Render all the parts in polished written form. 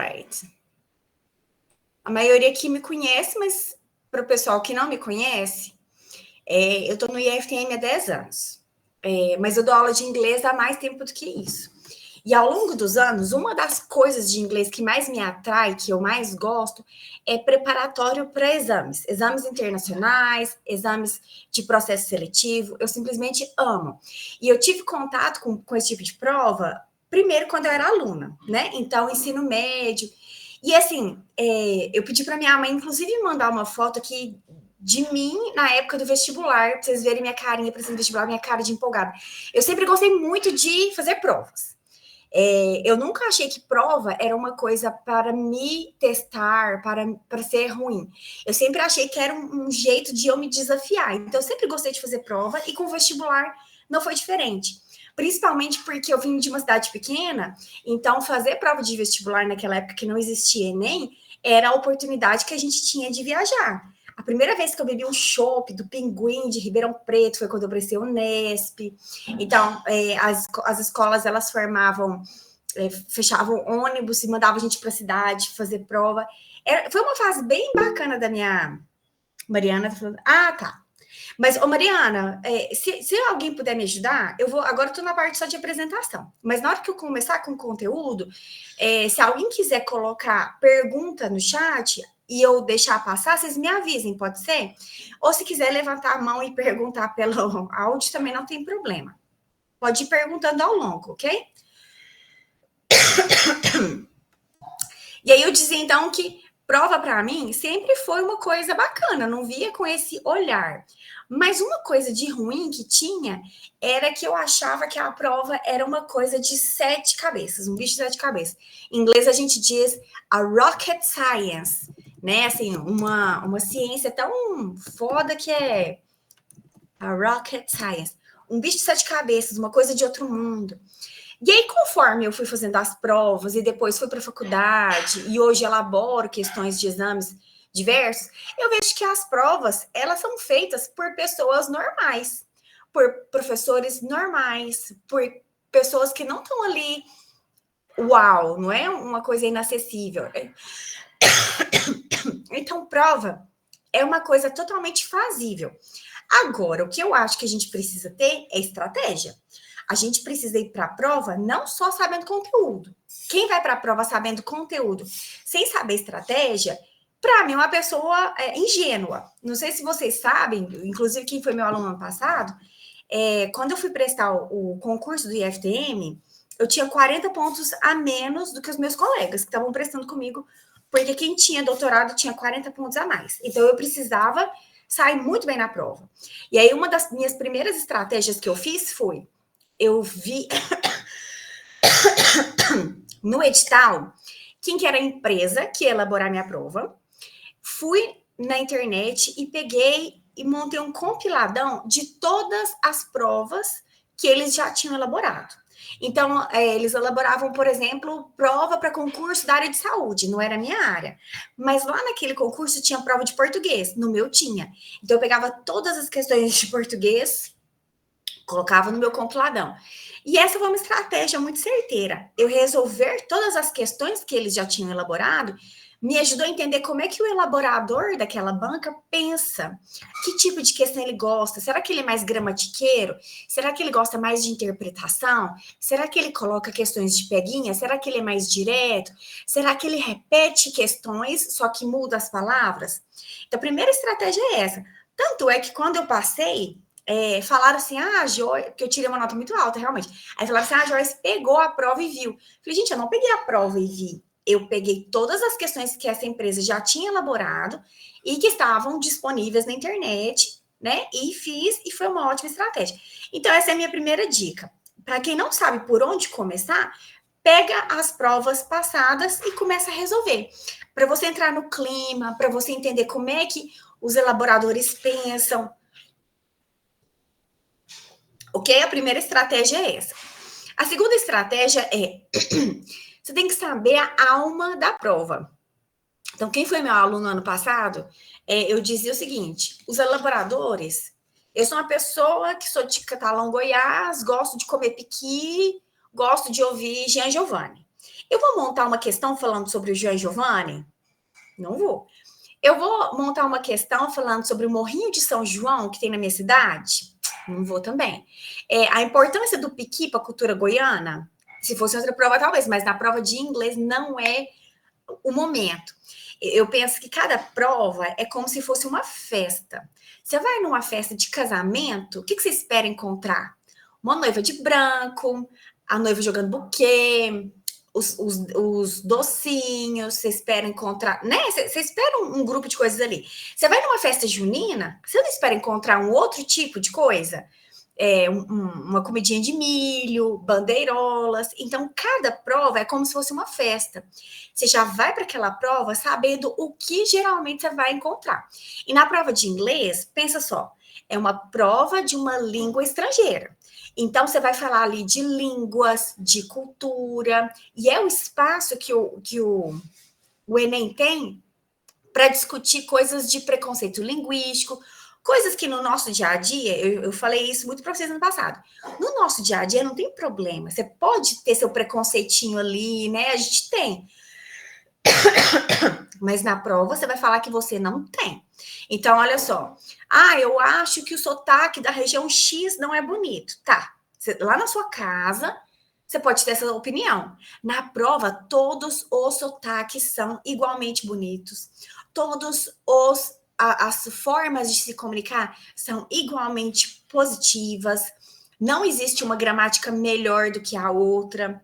right. A maioria aqui me conhece, mas para o pessoal que não me conhece, eu estou no IFTM há 10 anos. Mas eu dou aula de inglês há mais tempo do que isso. E ao longo dos anos, uma das coisas de inglês que mais me atrai, que eu mais gosto, é preparatório para exames. Exames internacionais, exames de processo seletivo, eu simplesmente amo. E eu tive contato com esse tipo de prova, primeiro quando eu era aluna, né? Então, ensino médio. E assim, eu pedi para minha mãe, inclusive, mandar uma foto aqui de mim na época do vestibular, para vocês verem minha carinha para esse vestibular, minha cara de empolgada. Eu sempre gostei muito de fazer provas. Eu nunca achei que prova era uma coisa para me testar, para ser ruim. Eu sempre achei que era um jeito de eu me desafiar. Então, eu sempre gostei de fazer prova e com o vestibular não foi diferente. Principalmente porque eu vim de uma cidade pequena, então fazer prova de vestibular naquela época que não existia Enem era a oportunidade que a gente tinha de viajar. A primeira vez que eu bebi um chopp do Pinguim de Ribeirão Preto foi quando eu prestei o Unesp. Então, as escolas, elas formavam, fechavam ônibus e mandavam a gente para a cidade fazer prova. Foi uma fase bem bacana da minha... Mariana tá falando... Ah, tá. Mas, Mariana, se alguém puder me ajudar, eu vou... Agora eu estou na parte só de apresentação. Mas na hora que eu começar com o conteúdo, se alguém quiser colocar pergunta no chat e eu deixar passar, vocês me avisem, pode ser? Ou se quiser levantar a mão e perguntar pelo áudio, também não tem problema. Pode ir perguntando ao longo, ok? E aí eu dizia, então, que prova para mim sempre foi uma coisa bacana, não via com esse olhar. Mas uma coisa de ruim que tinha era que eu achava que a prova era uma coisa de 7 cabeças, um bicho de 7 cabeças. Em inglês a gente diz a rocket science, né? Assim, uma ciência tão foda que é a rocket science. Um bicho de 7 cabeças, uma coisa de outro mundo. E aí, conforme eu fui fazendo as provas e depois fui para a faculdade e hoje elaboro questões de exames diversos, eu vejo que as provas, elas são feitas por pessoas normais, por professores normais, por pessoas que não estão ali, uau, não é uma coisa inacessível. Então, prova é uma coisa totalmente fazível. Agora, o que eu acho que a gente precisa ter é estratégia. A gente precisa ir para a prova não só sabendo conteúdo. Quem vai para a prova sabendo conteúdo, sem saber estratégia, para mim é uma pessoa ingênua. Não sei se vocês sabem, inclusive quem foi meu aluno ano passado, quando eu fui prestar o concurso do IFTM, eu tinha 40 pontos a menos do que os meus colegas que estavam prestando comigo, porque quem tinha doutorado tinha 40 pontos a mais. Então, eu precisava sair muito bem na prova. E aí, uma das minhas primeiras estratégias que eu fiz foi, eu vi no edital quem que era a empresa que ia elaborar minha prova, fui na internet e peguei e montei um compiladão de todas as provas que eles já tinham elaborado. Então, eles elaboravam, por exemplo, prova para concurso da área de saúde, não era a minha área. Mas lá naquele concurso tinha prova de português, no meu tinha. Então, eu pegava todas as questões de português, colocava no meu compiladão. E essa foi uma estratégia muito certeira. Eu resolver todas as questões que eles já tinham elaborado me ajudou a entender como é que o elaborador daquela banca pensa. Que tipo de questão ele gosta? Será que ele é mais gramatiqueiro? Será que ele gosta mais de interpretação? Será que ele coloca questões de peguinha? Será que ele é mais direto? Será que ele repete questões, só que muda as palavras? Então, a primeira estratégia é essa. Tanto é que quando eu passei, falaram assim, Joyce, porque eu tirei uma nota muito alta, realmente. Aí falaram assim, Joyce pegou a prova e viu. Falei, gente, eu não peguei a prova e vi. Eu peguei todas as questões que essa empresa já tinha elaborado e que estavam disponíveis na internet, né? E fiz, e foi uma ótima estratégia. Então, essa é a minha primeira dica. Para quem não sabe por onde começar, pega as provas passadas e começa a resolver. Para você entrar no clima, para você entender como é que os elaboradores pensam. Ok? A primeira estratégia é essa. A segunda estratégia é... Você tem que saber a alma da prova. Então, quem foi meu aluno ano passado, eu dizia o seguinte, os elaboradores, eu sou uma pessoa que sou de Catalão, Goiás, gosto de comer piqui, gosto de ouvir Jean Giovanni. Eu vou montar uma questão falando sobre o João Giovanni? Não vou. Eu vou montar uma questão falando sobre o Morrinho de São João, que tem na minha cidade? Não vou também. A importância do piqui para a cultura goiana? Se fosse outra prova, talvez, mas na prova de inglês não é o momento. Eu penso que cada prova é como se fosse uma festa. Você vai numa festa de casamento, o que você espera encontrar? Uma noiva de branco, a noiva jogando buquê, os docinhos, você espera encontrar, né? Você espera um grupo de coisas ali. Você vai numa festa junina, você não espera encontrar um outro tipo de coisa? Uma comidinha de milho, bandeirolas. Então, cada prova é como se fosse uma festa. Você já vai para aquela prova sabendo o que geralmente você vai encontrar. E na prova de inglês, pensa só, é uma prova de uma língua estrangeira. Então, você vai falar ali de línguas, de cultura, e é o espaço que o Enem tem para discutir coisas de preconceito linguístico, coisas que no nosso dia a dia, eu falei isso muito para vocês no passado. No nosso dia a dia não tem problema. Você pode ter seu preconceitinho ali, né? A gente tem. Mas na prova você vai falar que você não tem. Então, olha só. Eu acho que o sotaque da região X não é bonito. Tá. Lá na sua casa, você pode ter essa opinião. Na prova, todos os sotaques são igualmente bonitos. Todos as formas de se comunicar são igualmente positivas. Não existe uma gramática melhor do que a outra.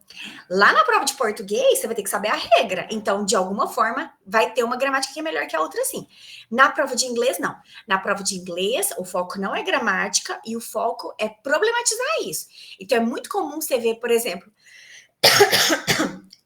Lá na prova de português, você vai ter que saber a regra. Então, de alguma forma, vai ter uma gramática que é melhor que a outra, sim. Na prova de inglês, não. Na prova de inglês, o foco não é gramática e o foco é problematizar isso. Então, é muito comum você ver, por exemplo,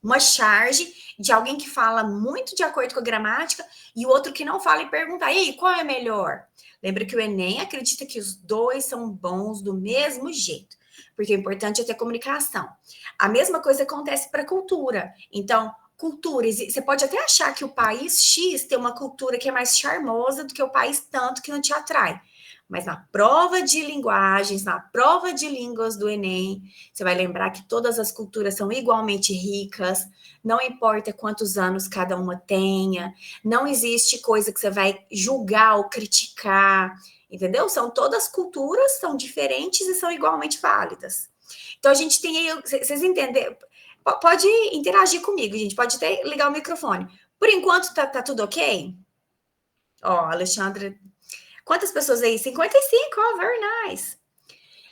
uma charge de alguém que fala muito de acordo com a gramática e o outro que não fala e pergunta, e aí, qual é melhor? Lembra que o Enem acredita que os dois são bons do mesmo jeito, porque o importante é ter comunicação. A mesma coisa acontece para a cultura. Então, culturas, você pode até achar que o país X tem uma cultura que é mais charmosa do que o país tanto que não te atrai. Mas na prova de linguagens, na prova de línguas do Enem, você vai lembrar que todas as culturas são igualmente ricas, não importa quantos anos cada uma tenha, não existe coisa que você vai julgar ou criticar, entendeu? São todas culturas, são diferentes e são igualmente válidas. Então a gente tem aí, vocês entenderam? Pode interagir comigo, gente, pode até ligar o microfone. Por enquanto tá tudo ok? Alexandre, quantas pessoas aí? 55, very nice.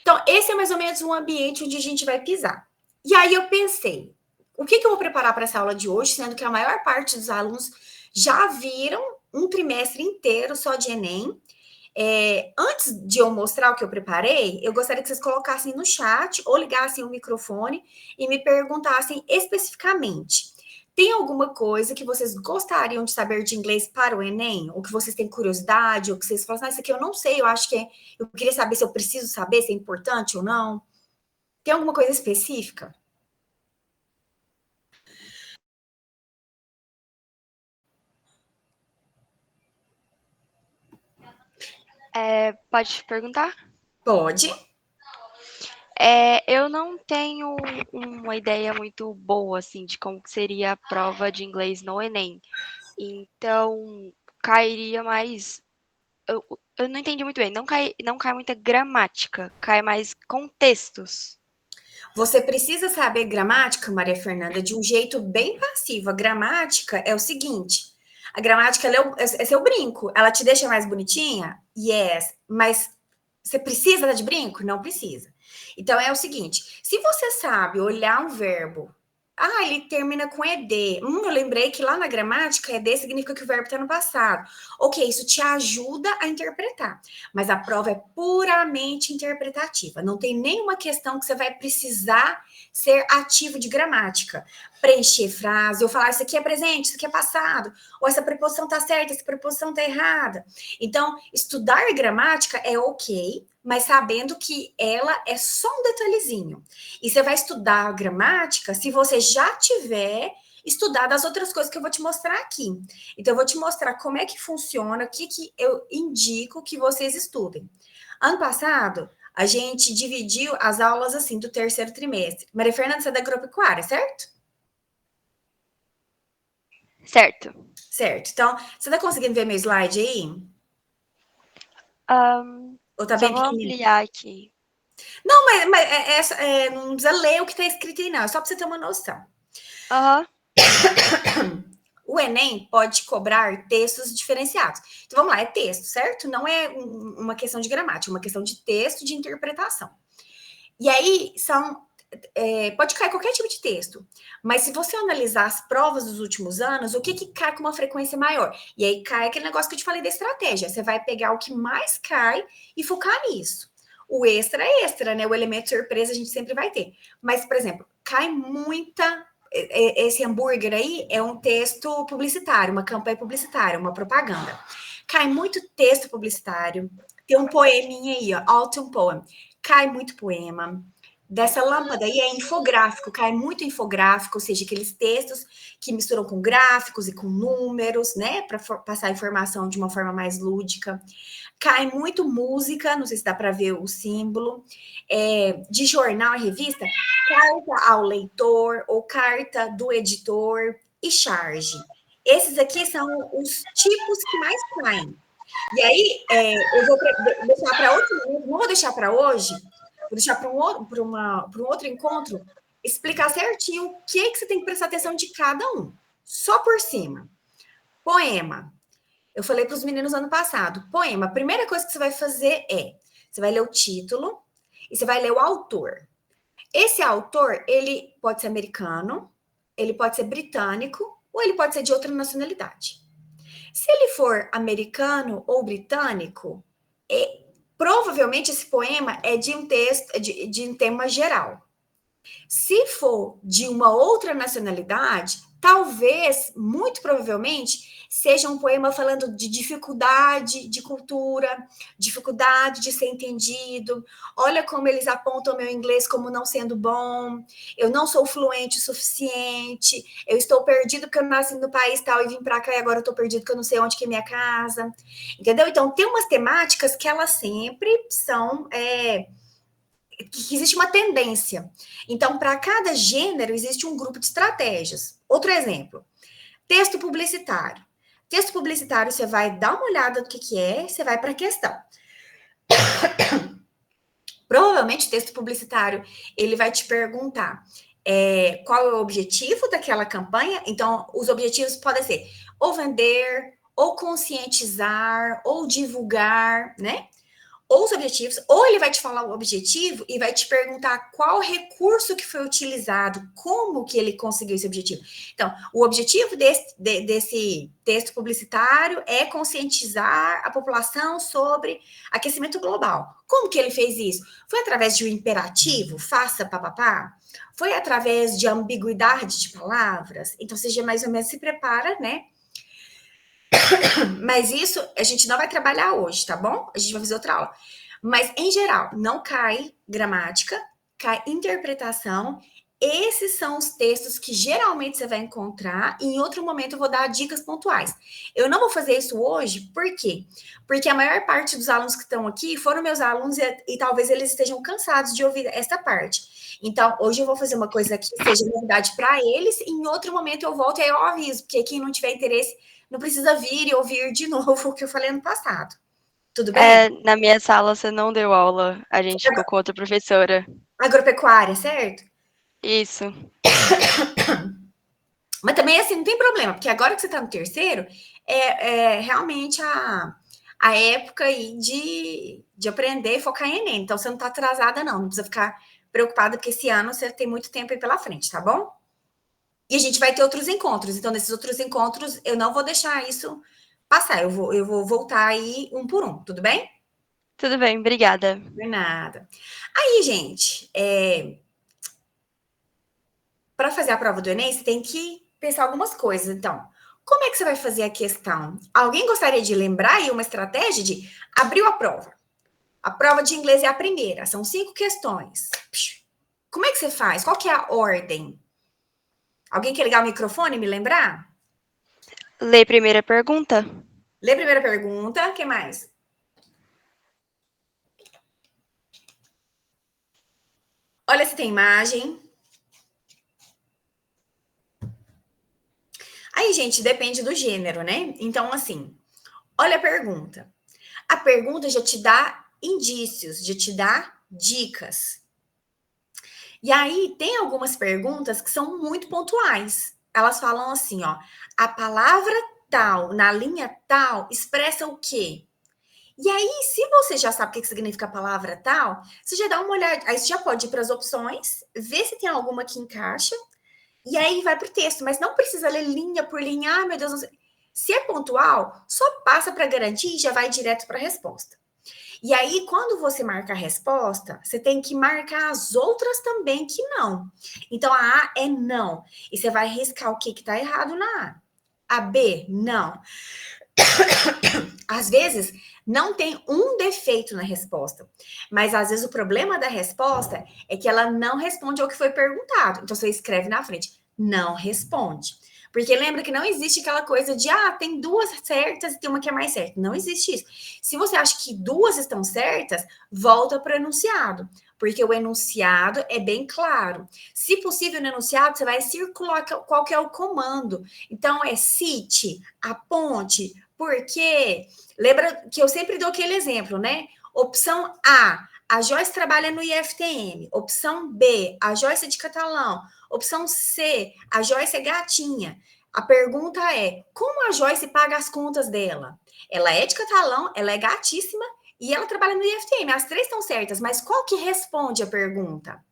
Então, esse é mais ou menos um ambiente onde a gente vai pisar. E aí eu pensei, o que eu vou preparar para essa aula de hoje, sendo que a maior parte dos alunos já viram um trimestre inteiro só de Enem. Antes de eu mostrar o que eu preparei, eu gostaria que vocês colocassem no chat ou ligassem o microfone e me perguntassem especificamente. Tem alguma coisa que vocês gostariam de saber de inglês para o Enem? Ou que vocês têm curiosidade, ou que vocês falam assim, isso aqui eu não sei, eu acho que eu queria saber se eu preciso saber, se é importante ou não. Tem alguma coisa específica? Pode perguntar? Pode. Eu não tenho uma ideia muito boa, assim, de como que seria a prova de inglês no Enem. Então, cairia mais... Eu não entendi muito bem. Não cai muita gramática, cai mais contextos. Você precisa saber gramática, Maria Fernanda, de um jeito bem passivo. A gramática é o seguinte: a gramática é seu brinco. Ela te deixa mais bonitinha? Yes. Mas você precisa de brinco? Não precisa. Então é o seguinte: se você sabe olhar um verbo, ele termina com ed. Eu lembrei que lá na gramática, ed significa que o verbo está no passado. Ok, isso te ajuda a interpretar. Mas a prova é puramente interpretativa. Não tem nenhuma questão que você vai precisar ser ativo de gramática. Preencher frase, ou falar isso aqui é presente, isso aqui é passado, ou essa preposição está certa, essa preposição está errada. Então, estudar gramática é ok, mas sabendo que ela é só um detalhezinho. E você vai estudar a gramática se você já tiver estudado as outras coisas que eu vou te mostrar aqui. Então, eu vou te mostrar como é que funciona, o que eu indico que vocês estudem. Ano passado, a gente dividiu as aulas assim do terceiro trimestre. Maria Fernanda, você é da agropecuária, certo? Certo. Certo. Então, você tá conseguindo ver meu slide aí? Ou tá Só bem vou pequenininho? ampliar aqui. Não, mas não precisa ler o que tá escrito aí, não. É só pra você ter uma noção. Aham. O Enem pode cobrar textos diferenciados. Então, vamos lá, é texto, certo? Não é uma questão de gramática, é uma questão de texto, de interpretação. E aí, pode cair qualquer tipo de texto. Mas se você analisar as provas dos últimos anos, o que cai com uma frequência maior? E aí cai aquele negócio que eu te falei da estratégia. Você vai pegar o que mais cai e focar nisso. O extra é extra, né? O elemento surpresa a gente sempre vai ter. Mas, por exemplo, cai muita. Esse hambúrguer aí é um texto publicitário, uma campanha publicitária, uma propaganda. Cai muito texto publicitário. Tem um poeminha aí, ó, autumn poem. Cai muito poema. Dessa lâmpada aí é infográfico, cai muito infográfico, ou seja, aqueles textos que misturam com gráficos e com números, né, para passar a informação de uma forma mais lúdica. Cai muito música, não sei se dá para ver o símbolo, de jornal e revista, carta ao leitor ou carta do editor e charge. Esses aqui são os tipos que mais caem. E aí, eu vou deixar para outro momento, não vou deixar para hoje, vou deixar para um outro encontro, explicar certinho o que você tem que prestar atenção de cada um. Só por cima. Poema. Eu falei para os meninos ano passado. Poema, a primeira coisa que você vai fazer você vai ler o título e você vai ler o autor. Esse autor, ele pode ser americano, ele pode ser britânico ou ele pode ser de outra nacionalidade. Se ele for americano ou britânico, provavelmente esse poema é de um texto, de um tema geral. Se for de uma outra nacionalidade, talvez, muito provavelmente, seja um poema falando de dificuldade de cultura, dificuldade de ser entendido. Olha como eles apontam meu inglês como não sendo bom. Eu não sou fluente o suficiente. Eu estou perdido porque eu nasci no país tal e vim para cá e agora eu estou perdido porque eu não sei onde que é minha casa. Entendeu? Então, tem umas temáticas que elas sempre são que existe uma tendência. Então, para cada gênero, existe um grupo de estratégias. Outro exemplo, texto publicitário. Texto publicitário, você vai dar uma olhada no que é, você vai para a questão. Provavelmente, texto publicitário, ele vai te perguntar qual é o objetivo daquela campanha. Então, os objetivos podem ser ou vender, ou conscientizar, ou divulgar, né? Ou os objetivos, ou ele vai te falar o objetivo e vai te perguntar qual recurso que foi utilizado, como que ele conseguiu esse objetivo. Então, o objetivo desse texto publicitário é conscientizar a população sobre aquecimento global. Como que ele fez isso? Foi através de um imperativo, faça papapá? Foi através de ambiguidade de palavras? Então, você já mais ou menos se prepara, né? Mas isso a gente não vai trabalhar hoje, tá bom? A gente vai fazer outra aula. Mas, em geral, não cai gramática, cai interpretação. Esses são os textos que geralmente você vai encontrar. E em outro momento eu vou dar dicas pontuais. Eu não vou fazer isso hoje, por quê? Porque a maior parte dos alunos que estão aqui foram meus alunos e talvez eles estejam cansados de ouvir essa parte. Então, hoje eu vou fazer uma coisa que seja novidade para eles, e em outro momento eu volto e aí eu aviso, porque quem não tiver interesse não precisa vir e ouvir de novo o que eu falei ano passado. Tudo bem? Na minha sala você não deu aula, a gente ficou com outra professora. Agropecuária, certo? Isso. Mas também, assim, não tem problema, porque agora que você está no terceiro, é realmente a época aí de aprender e focar em Enem. Então, você não está atrasada, não. Não precisa ficar preocupada, porque esse ano você tem muito tempo aí pela frente, tá bom? E a gente vai ter outros encontros. Então, nesses outros encontros, eu não vou deixar isso passar. Eu vou voltar aí um por um, tudo bem? Tudo bem, obrigada. Não é nada. Aí, gente, para fazer a prova do Enem, você tem que pensar algumas coisas. Então, como é que você vai fazer a questão? Alguém gostaria de lembrar aí uma estratégia de abriu a prova? A prova de inglês é a primeira, são 5 questões. Como é que você faz? Qual que é a ordem? Alguém quer ligar o microfone e me lembrar? Lê primeira pergunta? Lê a primeira pergunta, o que mais? Olha se tem imagem. Aí, gente, depende do gênero, né? Então, assim, olha a pergunta. A pergunta já te dá indícios, já te dá dicas. E aí, tem algumas perguntas que são muito pontuais. Elas falam assim, ó, a palavra tal, na linha tal, expressa o quê? E aí, se você já sabe o que significa a palavra tal, você já dá uma olhada, aí você já pode ir para as opções, ver se tem alguma que encaixa, e aí vai para o texto, mas não precisa ler linha por linha. Ai, meu Deus, não sei. Se é pontual, só passa para garantir e já vai direto para a resposta. E aí, quando você marca a resposta, você tem que marcar as outras também que não. Então, a A é não. E você vai riscar o que está errado na A. A B, não. Às vezes, não tem um defeito na resposta, mas às vezes o problema da resposta é que ela não responde ao que foi perguntado. Então, você escreve na frente, não responde. Porque lembra que não existe aquela coisa de, tem duas certas e tem uma que é mais certa. Não existe isso. Se você acha que duas estão certas, volta para o enunciado. Porque o enunciado é bem claro. Se possível, no enunciado, você vai circular qual que é o comando. Então, é cite, aponte, porque lembra que eu sempre dou aquele exemplo, né? Opção A Joyce trabalha no IFTM. Opção B, a Joyce é de catalão. Opção C, a Joyce é gatinha. A pergunta é, como a Joyce paga as contas dela? Ela é de catalão, ela é gatíssima e ela trabalha no IFTM. As três estão certas, mas qual que responde a pergunta?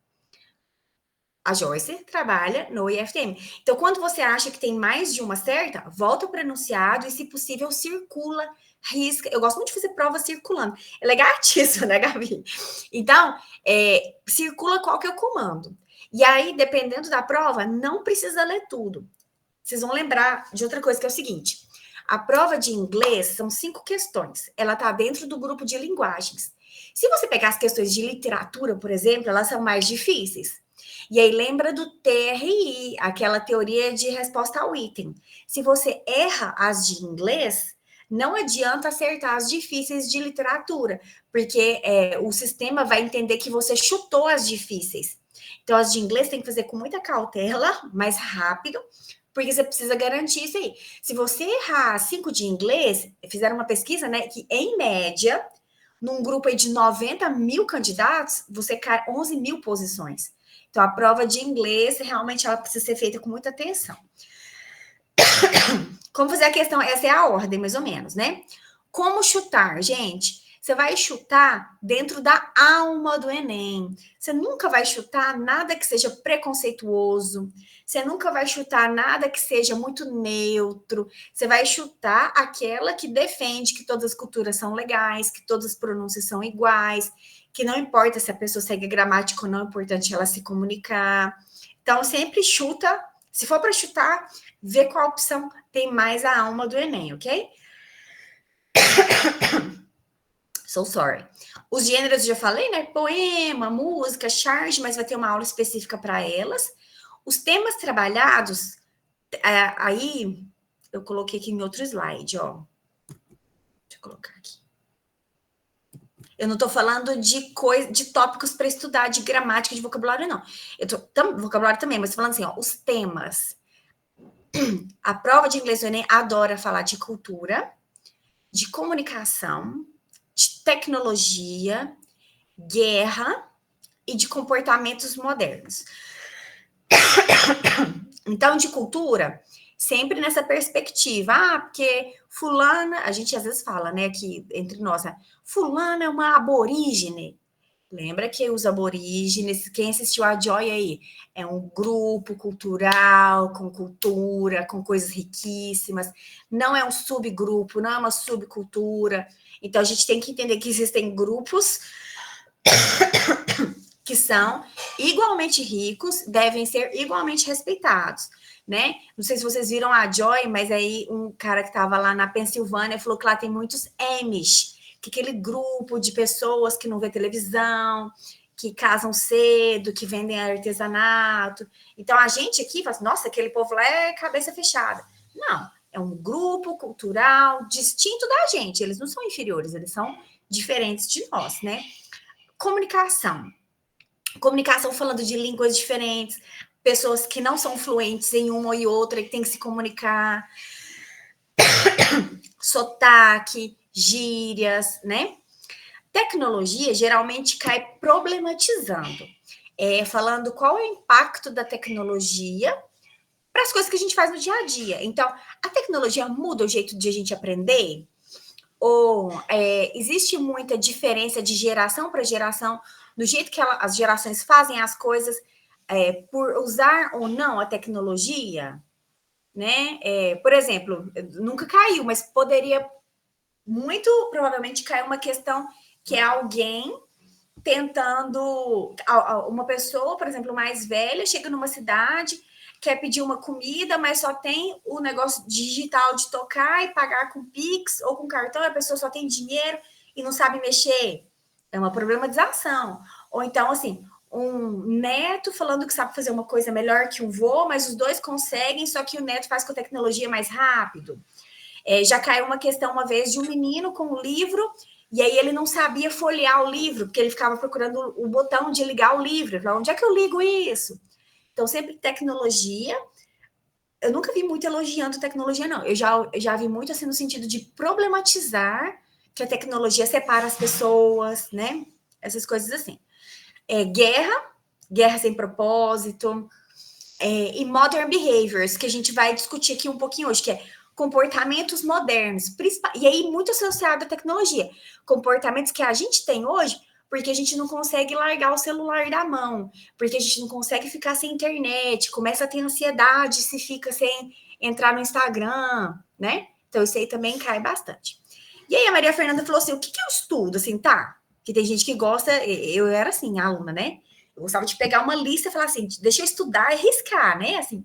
A Joyce trabalha no IFTM. Então, quando você acha que tem mais de uma certa, volta para o enunciado e, se possível, circula, risca. Eu gosto muito de fazer prova circulando. Ela é gatíssima, né, Gabi? Então, circula qual que é o comando. E aí, dependendo da prova, não precisa ler tudo. Vocês vão lembrar de outra coisa, que é o seguinte. A prova de inglês são 5 questões. Ela está dentro do grupo de linguagens. Se você pegar as questões de literatura, por exemplo, elas são mais difíceis. E aí lembra do TRI, aquela teoria de resposta ao item. Se você erra as de inglês, não adianta acertar as difíceis de literatura, porque o sistema vai entender que você chutou as difíceis. Então, as de inglês tem que fazer com muita cautela, mais rápido, porque você precisa garantir isso aí. Se você errar 5 de inglês, fizeram uma pesquisa, né, que em média, num grupo aí de 90 mil candidatos, você cai 11 mil posições. Então, a prova de inglês, realmente, ela precisa ser feita com muita atenção. Como fazer a questão? Essa é a ordem, mais ou menos, né? Como chutar, gente? Você vai chutar dentro da alma do Enem. Você nunca vai chutar nada que seja preconceituoso. Você nunca vai chutar nada que seja muito neutro. Você vai chutar aquela que defende que todas as culturas são legais, que todas as pronúncias são iguais, que não importa se a pessoa segue gramática ou não, é importante ela se comunicar. Então, sempre chuta. Se for para chutar, vê qual opção tem mais a alma do Enem, ok? So sorry. Os gêneros eu já falei, né? Poema, música, charge, mas vai ter uma aula específica para elas. Os temas trabalhados, aí eu coloquei aqui em outro slide, ó. Deixa eu colocar aqui. Eu não estou falando de tópicos para estudar, de gramática, de vocabulário, não. Vocabulário também, mas falando assim, ó, os temas. A prova de inglês do Enem adora falar de cultura, de comunicação, de tecnologia, guerra e de comportamentos modernos. Então, de cultura, sempre nessa perspectiva. Porque fulana, a gente às vezes fala, né, aqui entre nós, fulana é uma aborígene. Lembra que os aborígenes, quem assistiu a Joy aí, é um grupo cultural, com cultura, com coisas riquíssimas. Não é um subgrupo, não é uma subcultura. Então, a gente tem que entender que existem grupos que são igualmente ricos, devem ser igualmente respeitados, né? Não sei se vocês viram a Joy, mas aí um cara que estava lá na Pensilvânia falou que lá tem muitos Amish, que aquele grupo de pessoas que não vê televisão, que casam cedo, que vendem artesanato. Então, a gente aqui fala assim, nossa, aquele povo lá é cabeça fechada. Não, é um grupo cultural distinto da gente. Eles não são inferiores, eles são diferentes de nós, né? Comunicação falando de línguas diferentes. pessoas que não são fluentes em uma e outra, que tem que se comunicar, sotaque, gírias, né? Tecnologia geralmente cai problematizando, falando qual é o impacto da tecnologia para as coisas que a gente faz no dia a dia. Então, a tecnologia muda o jeito de a gente aprender? Ou existe muita diferença de geração para geração no jeito que as gerações fazem as coisas por usar ou não a tecnologia? Né? Por exemplo, nunca caiu, mas poderia muito provavelmente cair uma questão que é alguém tentando, uma pessoa, por exemplo, mais velha, chega numa cidade, quer pedir uma comida, mas só tem o negócio digital de tocar e pagar com Pix ou com cartão, a pessoa só tem dinheiro e não sabe mexer. É uma problematização. Ou então, assim, um neto falando que sabe fazer uma coisa melhor que um vô, mas os dois conseguem, só que o neto faz com a tecnologia mais rápido. Já caiu uma questão uma vez de um menino com um livro, e aí ele não sabia folhear o livro, porque ele ficava procurando o botão de ligar o livro. Ele falava, onde é que eu ligo isso? Então, sempre tecnologia. Eu nunca vi muito elogiando tecnologia, não. Eu já vi muito assim no sentido de problematizar que a tecnologia separa as pessoas, né? Essas coisas assim. Guerra sem propósito, e modern behaviors, que a gente vai discutir aqui um pouquinho hoje, que é comportamentos modernos, e aí muito associado à tecnologia, comportamentos que a gente tem hoje, porque a gente não consegue largar o celular da mão, porque a gente não consegue ficar sem internet, começa a ter ansiedade se fica sem entrar no Instagram, né? Então isso aí também cai bastante. E aí a Maria Fernanda falou assim, o que eu estudo? Assim, tá, que tem gente que gosta, eu era assim, aluna, né? Eu gostava de pegar uma lista e falar assim, deixa eu estudar e riscar, né? Assim,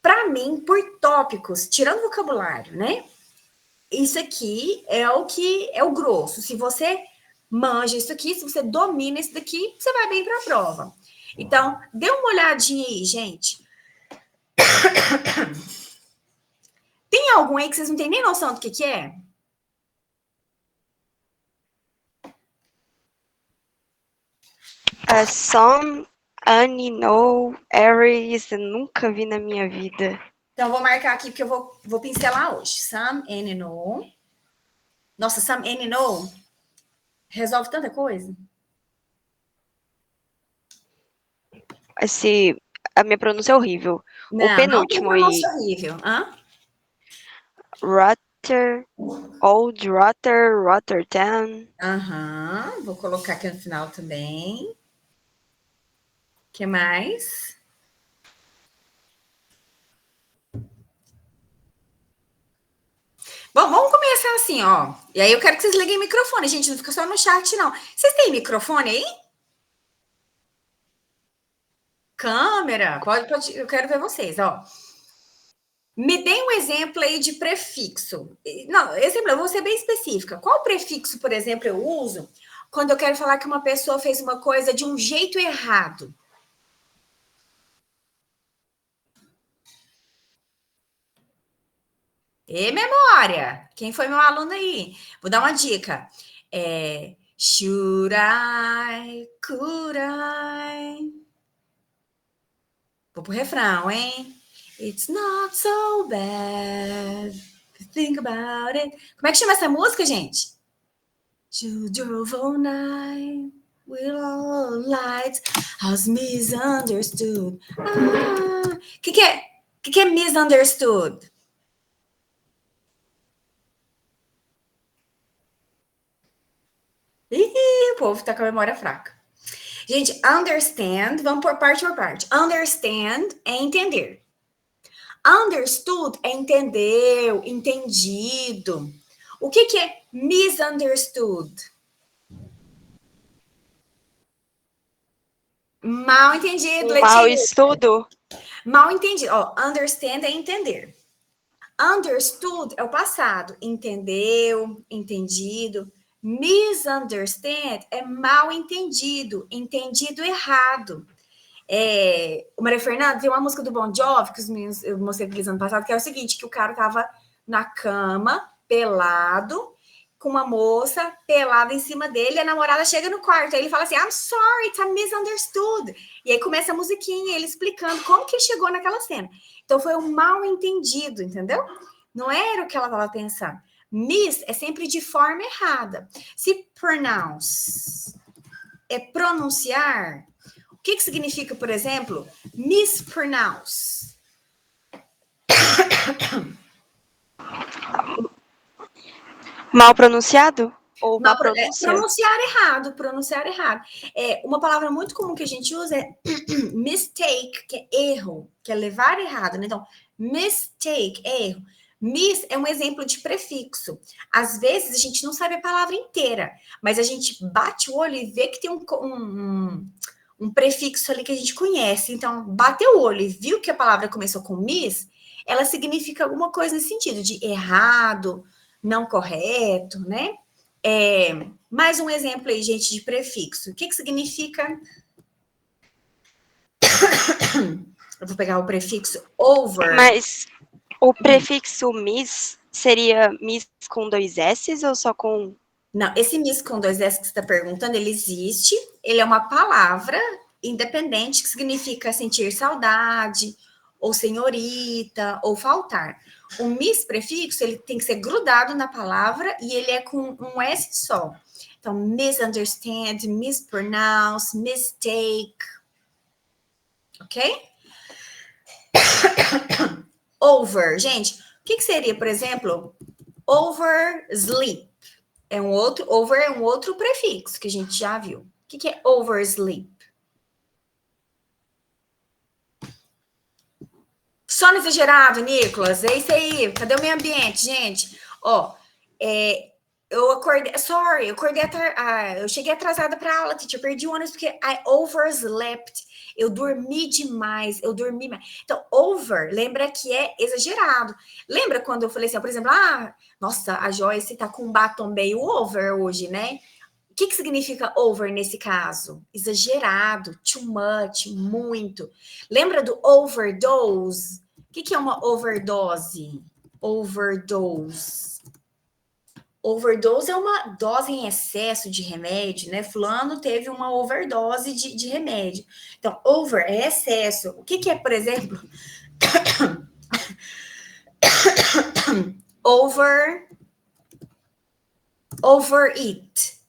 para mim, por tópicos, tirando vocabulário, né? Isso aqui é o que é o grosso. Se você manja isso aqui, se você domina isso daqui, você vai bem para a prova. Então, dê uma olhadinha aí, gente. Tem algum aí que vocês não têm nem noção do que é? Some, Annie, No, Aries, eu nunca vi na minha vida. Então, vou marcar aqui, porque eu vou pincelar hoje. Some, Annie, No. Nossa, Some, Annie, No resolve tanta coisa. A minha pronúncia é horrível. O Não tem penúltimo aí. pronúncia horrível. Hã? Old Rotterdam. Aham, vou colocar aqui no final também. O que mais? Bom, vamos começar assim, ó. E aí eu quero que vocês liguem o microfone, gente. Não fica só no chat, não. Vocês têm microfone aí? Câmera? Pode. Eu quero ver vocês, ó. Me dê um exemplo aí de prefixo. Não, exemplo, eu vou ser bem específica. Qual prefixo, por exemplo, eu uso quando eu quero falar que uma pessoa fez uma coisa de um jeito errado? E memória? Quem foi meu aluno aí? Vou dar uma dica. Should I? Could I? Vou pro refrão, hein? It's not so bad. Think about it. Como é que chama essa música, gente? You drove all night with all lights. I was misunderstood. O que é misunderstood? Ih, o povo tá com a memória fraca. Gente, understand, vamos por parte. Understand é entender. Understood é entendeu, entendido. O que é misunderstood? Mal entendido, Mau Letícia. estudo. Mal entendido. Ó, understand é entender. Understood é o passado. Entendeu, entendido. Misunderstand é mal entendido, entendido errado. O Maria Fernanda tem uma música do Bon Jovi, que os meninos, eu mostrei para eles ano passado, que é o seguinte, que o cara tava na cama, pelado, com uma moça pelada em cima dele, e a namorada chega no quarto, aí ele fala assim, I'm sorry, it's a misunderstood. E aí começa a musiquinha, ele explicando como que chegou naquela cena. Então foi um mal entendido, entendeu? Não era o que ela estava pensando. Miss é sempre de forma errada. Se pronounce é pronunciar, o que significa, por exemplo, mispronounce? Mal pronunciado? Ou má pronúncia? Pronunciar errado. Uma palavra muito comum que a gente usa é mistake, que é erro, que é levar errado, né? Então, mistake é erro. Miss é um exemplo de prefixo. Às vezes a gente não sabe a palavra inteira, mas a gente bate o olho e vê que tem um prefixo ali que a gente conhece. Então, bateu o olho e viu que a palavra começou com miss, ela significa alguma coisa nesse sentido, de errado, não correto, né? Mais um exemplo aí, gente, de prefixo. O que significa? Eu vou pegar o prefixo over. Mas o prefixo miss seria miss com 2 S ou só com... Não, esse miss com 2 S que você está perguntando, ele existe. Ele é uma palavra independente que significa sentir saudade, ou senhorita, ou faltar. O miss prefixo, ele tem que ser grudado na palavra e ele é com um S só. Então, misunderstand, mispronounce, mistake. Ok? Over. Gente, o que seria, por exemplo, oversleep? Over é um outro prefixo que a gente já viu. O que é oversleep? Sono exagerado, Nicolas. É isso aí. Cadê o meio ambiente, gente? Ó, eu acordei. Sorry, eu cheguei atrasada para aula, teacher. Perdi o ônibus porque I overslept. Eu dormi demais. Então, over, lembra que é exagerado. Lembra quando eu falei assim, por exemplo, nossa, a Joyce tá com um batom meio over hoje, né? O que significa over nesse caso? Exagerado, too much, muito. Lembra do overdose? O que é uma overdose? Overdose. Overdose é uma dose em excesso de remédio, né? Fulano teve uma overdose de remédio. Então, over é excesso. O que é, por exemplo? Overeat.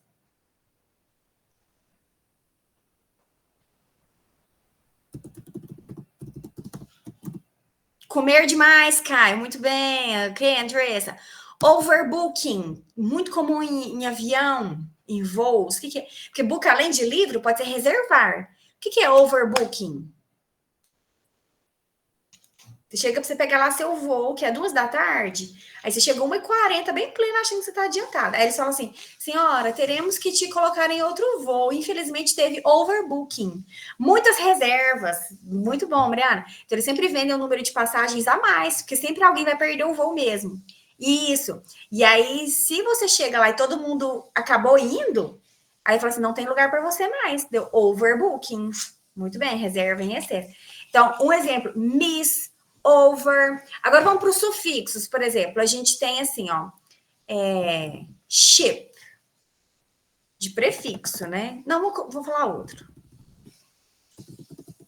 Comer demais, Caio. Muito bem. Ok, Andressa. Overbooking. Muito comum em avião, em voos. O que é? Porque book, além de livro, pode ser reservar. O que é overbooking? Você chega para você pegar lá seu voo, que é 2h, aí você chegou 1h40, bem plena, achando que você está adiantada. Aí eles falam assim, senhora, teremos que te colocar em outro voo. Infelizmente, teve overbooking. Muitas reservas. Muito bom, Mariana. Então, eles sempre vendem o número de passagens a mais, porque sempre alguém vai perder o voo mesmo. Isso. E aí, se você chega lá e todo mundo acabou indo, aí fala assim, não tem lugar para você mais. Deu overbooking. Muito bem, reserva em excesso. Então, um exemplo, miss, over. Agora vamos para os sufixos, por exemplo. A gente tem assim, ó, ship, de prefixo, né? Não, vou falar outro.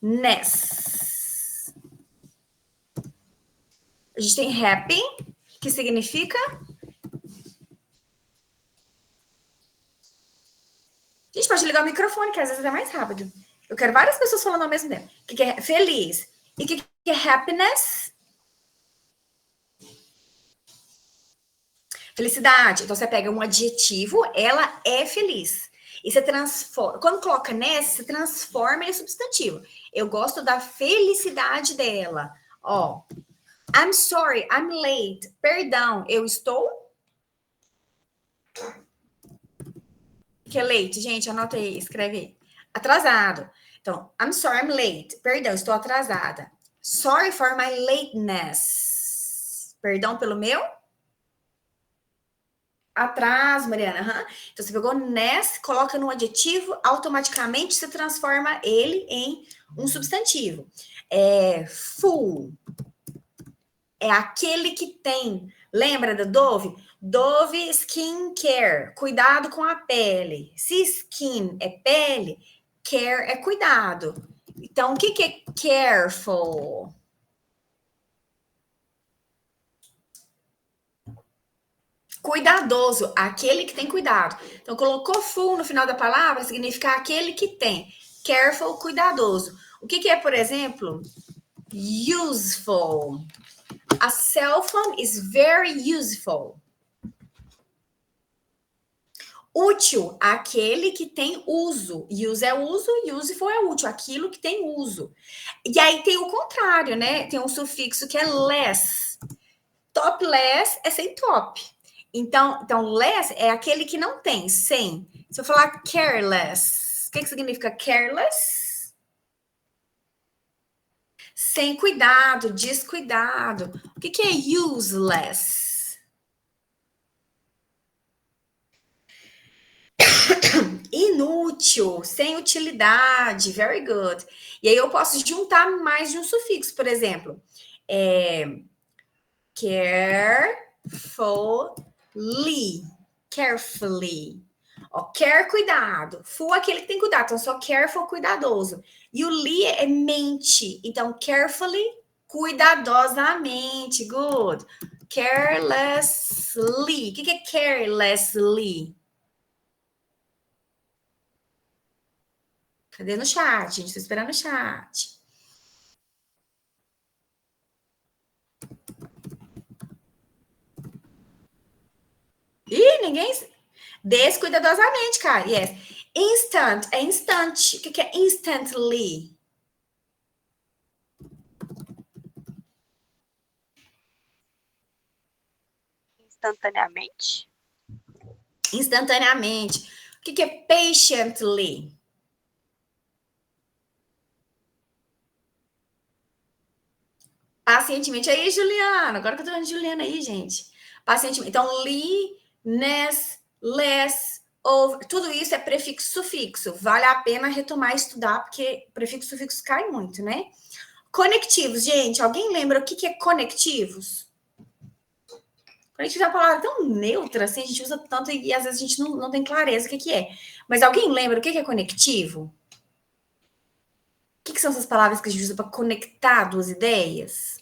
Ness. A gente tem happy, que significa... A gente pode ligar o microfone, que às vezes é mais rápido. Eu quero várias pessoas falando ao mesmo tempo. O que é feliz? E o que é happiness? Felicidade. Então, você pega um adjetivo, ela é feliz. E você transforma. Quando coloca nessa, você transforma em substantivo. Eu gosto da felicidade dela. Ó, I'm sorry, I'm late. Perdão, eu estou... O que é late, gente? Anota aí, escreve aí. Atrasado. Então, I'm sorry, I'm late. Perdão, estou atrasada. Sorry for my lateness. Perdão pelo meu atraso, Mariana. Então, você pegou ness, coloca no adjetivo, automaticamente você transforma ele em um substantivo. Full. é aquele que tem. Lembra da Dove? Dove Skin Care, cuidado com a pele. Se skin é pele, care é cuidado. Então, o que é careful? Cuidadoso, aquele que tem cuidado. Então, colocou full no final da palavra, significa aquele que tem. Careful, cuidadoso. O que é, por exemplo, useful? A cell phone is very useful. Útil, aquele que tem uso. Use é uso, useful é útil, aquilo que tem uso. E aí tem o contrário, né? Tem um sufixo que é less. Topless é sem top. Então less é aquele que não tem, sem. Se eu falar careless, o que significa careless? Sem cuidado, descuidado. O que é useless? Inútil, sem utilidade, very good. E aí eu posso juntar mais de um sufixo, por exemplo, carefully. Ó, care, cuidado. Full é aquele que tem cuidado, então só careful, cuidadoso. E o ly é mente, então carefully, cuidadosamente, good. Carelessly. O que é carelessly? Cadê no chat, gente? Tô esperando o chat. Ih, ninguém. Descuidadosamente, cara. Yes. Instant é instante. O que é instantly? Instantaneamente. Instantaneamente. O que é patiently? Pacientemente. Aí, Juliana. Agora que eu tô vendo Juliana aí, gente. Pacientemente. Então, ness, less, over. Tudo isso é prefixo, sufixo. Vale a pena retomar e estudar, porque prefixo, sufixo cai muito, né? Conectivos, gente. Alguém lembra o que é conectivos? Conectivos é uma palavra tão neutra, assim, a gente usa tanto e às vezes a gente não tem clareza o que é. Mas alguém lembra o que é conectivo? O que são essas palavras que a gente usa para conectar duas ideias?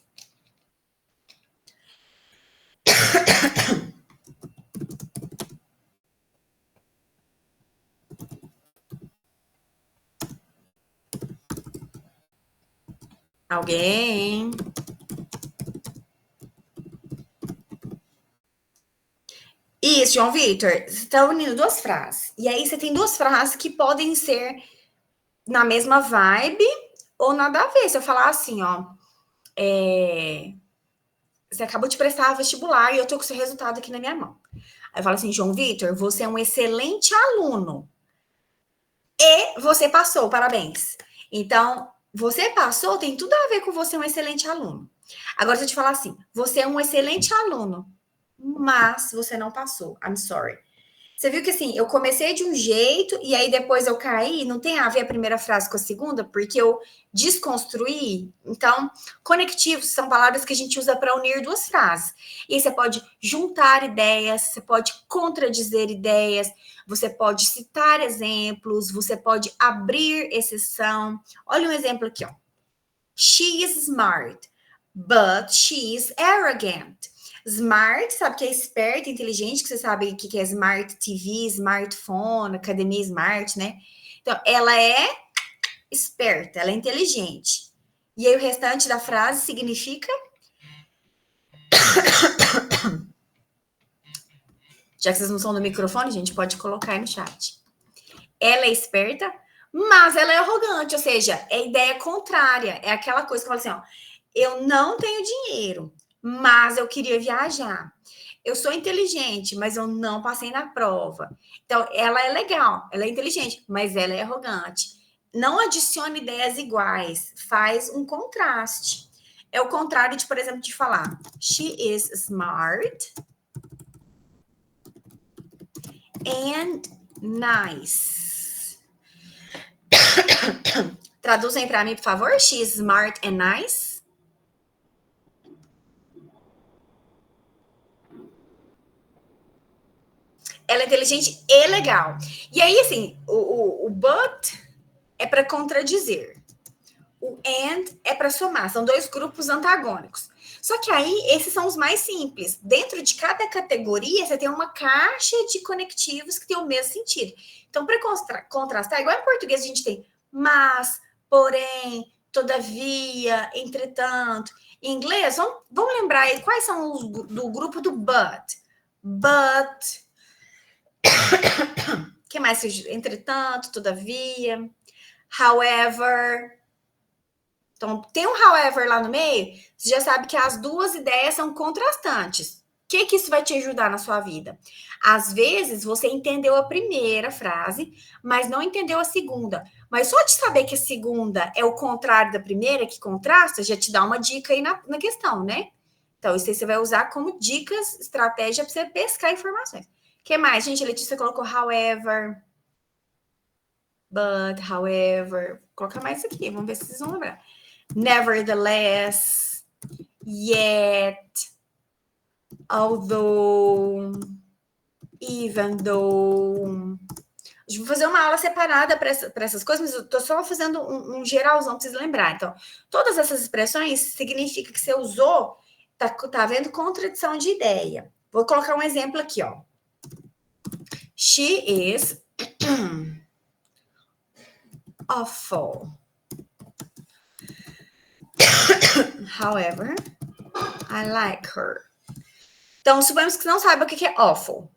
Alguém? Isso, João Vitor. Você está unindo duas frases. E aí você tem duas frases que podem ser na mesma vibe ou nada a ver. Se eu falar assim, ó. Você acabou de prestar vestibular e eu tô com o seu resultado aqui na minha mão. Aí eu falo assim, João Vitor, você é um excelente aluno. E você passou, parabéns. Então, você passou tem tudo a ver com você um excelente aluno. Agora, se eu te falar assim, você é um excelente aluno, mas você não passou. I'm sorry. Você viu que assim, eu comecei de um jeito e aí depois eu caí, não tem a ver a primeira frase com a segunda, porque eu desconstruí. Então, conectivos são palavras que a gente usa para unir duas frases. E aí você pode juntar ideias, você pode contradizer ideias, você pode citar exemplos, você pode abrir exceção. Olha um exemplo aqui, ó. She is smart, but she is arrogant. Smart, sabe que é esperto, inteligente, que você sabe o que é Smart TV, smartphone, academia smart, né? Então, ela é esperta, ela é inteligente. E aí o restante da frase significa... Já que vocês não são do microfone, gente, pode colocar aí no chat. Ela é esperta, mas ela é arrogante, ou seja, é a ideia contrária. É aquela coisa que eu falo assim, ó, eu não tenho dinheiro, mas eu queria viajar. Eu sou inteligente, mas eu não passei na prova. Então, ela é legal, ela é inteligente, mas ela é arrogante. Não adicione ideias iguais, faz um contraste. É o contrário de, por exemplo, de falar she is smart and nice. Traduzem para mim, por favor. She is smart and nice. ela é inteligente e legal. E aí, assim, o but é para contradizer. O and é para somar. São dois grupos antagônicos. Só que aí, esses são os mais simples. Dentro de cada categoria, você tem uma caixa de conectivos que tem o mesmo sentido. Então, para contrastar, igual em português a gente tem mas, porém, todavia, entretanto. Em inglês, vamos lembrar aí quais são os do grupo do but. But. O que mais? Entretanto, todavia. However. Então, tem um however lá no meio, você já sabe que as duas ideias são contrastantes. O que isso vai te ajudar na sua vida? Às vezes, você entendeu a primeira frase, mas não entendeu a segunda. Mas só de saber que a segunda é o contrário da primeira, que contrasta, já te dá uma dica aí na questão, né? Então, isso aí você vai usar como dicas, estratégia para você pescar informações. O que mais, gente? A Letícia colocou however, but, however. Vou colocar mais aqui, vamos ver se vocês vão lembrar. Nevertheless, yet, although, even though. Vou fazer uma aula separada para essas coisas, mas eu estou só fazendo um geralzão para vocês lembrarem. Então, todas essas expressões significa que você usou, tá havendo contradição de ideia. Vou colocar um exemplo aqui, ó. She is awful. However, I like her. Então, suponhamos que você não saiba o que é awful.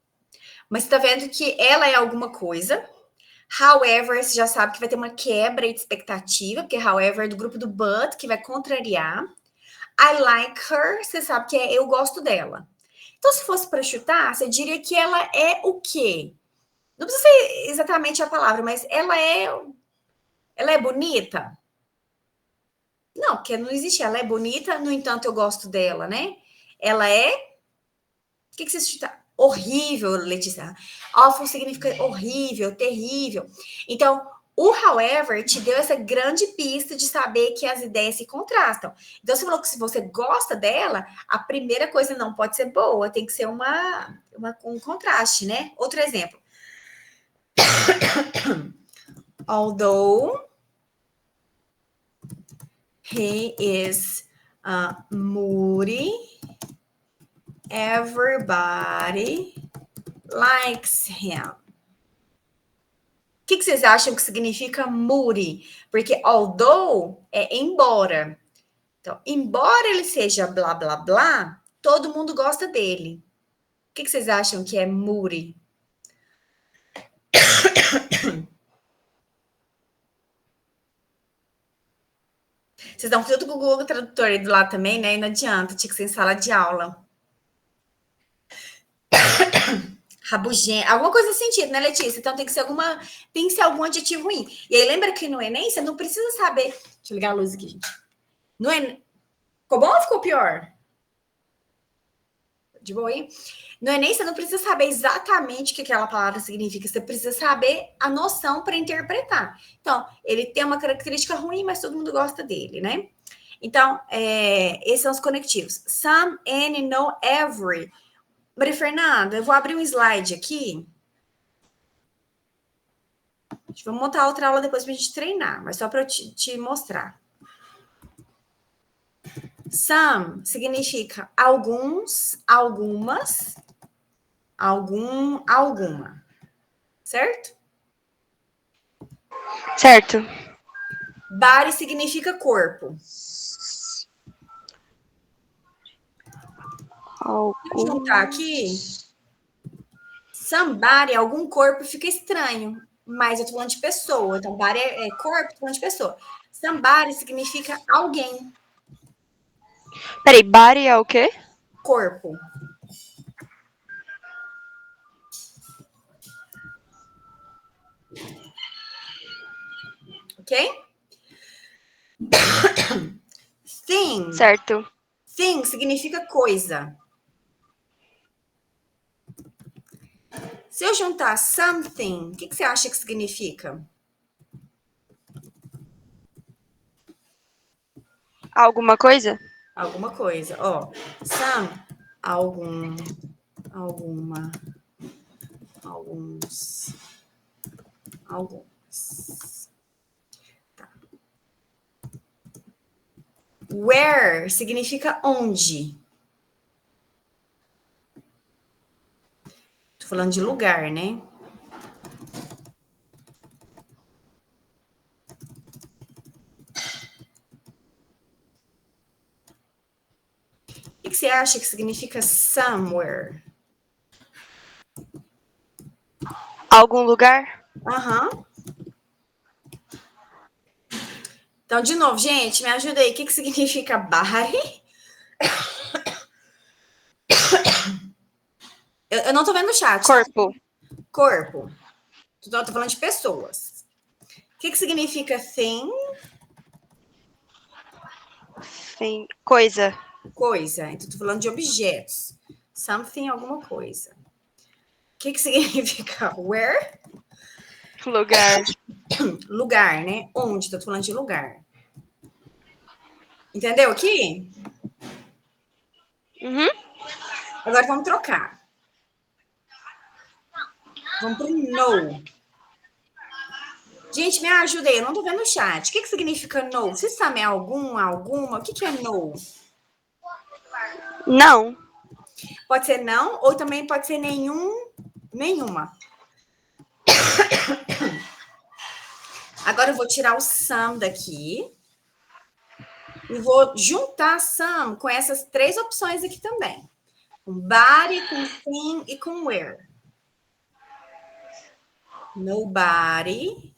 Mas você tá vendo que ela é alguma coisa. However, você já sabe que vai ter uma quebra de expectativa, porque however é do grupo do but, que vai contrariar. I like her, você sabe que é eu gosto dela. Então, se fosse para chutar, você diria que ela é o quê? Não precisa ser exatamente a palavra, mas ela é bonita? Não, porque não existe. Ela é bonita, no entanto, eu gosto dela, né? Ela é. O que você chuta? Horrível, Letícia. Awful significa horrível, terrível. Então, o however te deu essa grande pista de saber que as ideias se contrastam. Então, você falou que se você gosta dela, a primeira coisa não pode ser boa, tem que ser um contraste, né? Outro exemplo. Although he is moody, everybody likes him. O que vocês acham que significa moody? Porque although é embora. Então, embora ele seja blá, blá, blá, todo mundo gosta dele. O que vocês acham que é moody? Vocês estão tudo com o Google Tradutor aí do lado também, né? E não adianta, tinha que ser em sala de aula. Rabugento, alguma coisa nesse sentido, né, Letícia? Então tem que ser algum adjetivo ruim. E aí lembra que no Enem você não precisa saber. Deixa eu ligar a luz aqui, gente. No Enem, ficou bom ou ficou pior? De boa aí? No Enem você não precisa saber exatamente o que aquela palavra significa, você precisa saber a noção para interpretar. Então, ele tem uma característica ruim, mas todo mundo gosta dele, né? Então, esses são os conectivos. Some, any, no, every. Maria Fernanda, eu vou abrir um slide aqui. Vamos montar outra aula depois para a gente treinar, mas só para eu te mostrar. Some significa alguns, algumas, alguma. Certo? Certo. Body significa corpo. Vou juntar aqui. Somebody, algum corpo, fica estranho. Mas eu tô falando de pessoa. Então, body é corpo, tô falando de pessoa. Somebody significa alguém. Peraí, body é o quê? Corpo. Ok? Thing. Certo. Thing significa coisa. Se eu juntar something, o que você acha que significa? Alguma coisa? Alguma coisa. Ó, some, alguma, Alguns. Tá. Where significa onde. Tô falando de lugar, né? O que você acha que significa somewhere? Algum lugar? Aham. Então, de novo, gente, me ajuda aí. O que significa body? Eu não tô vendo o chat. Corpo. Corpo. Tô falando de pessoas. O que significa thing? Coisa. Coisa. Então, tô falando de objetos. Something, alguma coisa. O que significa where? Lugar. Lugar, né? Onde? Tô falando de lugar. Entendeu aqui? Uhum. Agora vamos trocar. Vamos pro no. Gente, me ajuda aí. Eu não tô vendo o chat. O que significa no? Vocês sabem algum, alguma? O que é no? Não. Pode ser não, ou também pode ser nenhum, nenhuma. Agora eu vou tirar o some daqui. E vou juntar some com essas três opções aqui também. Com body, com thing e com where. Nobody.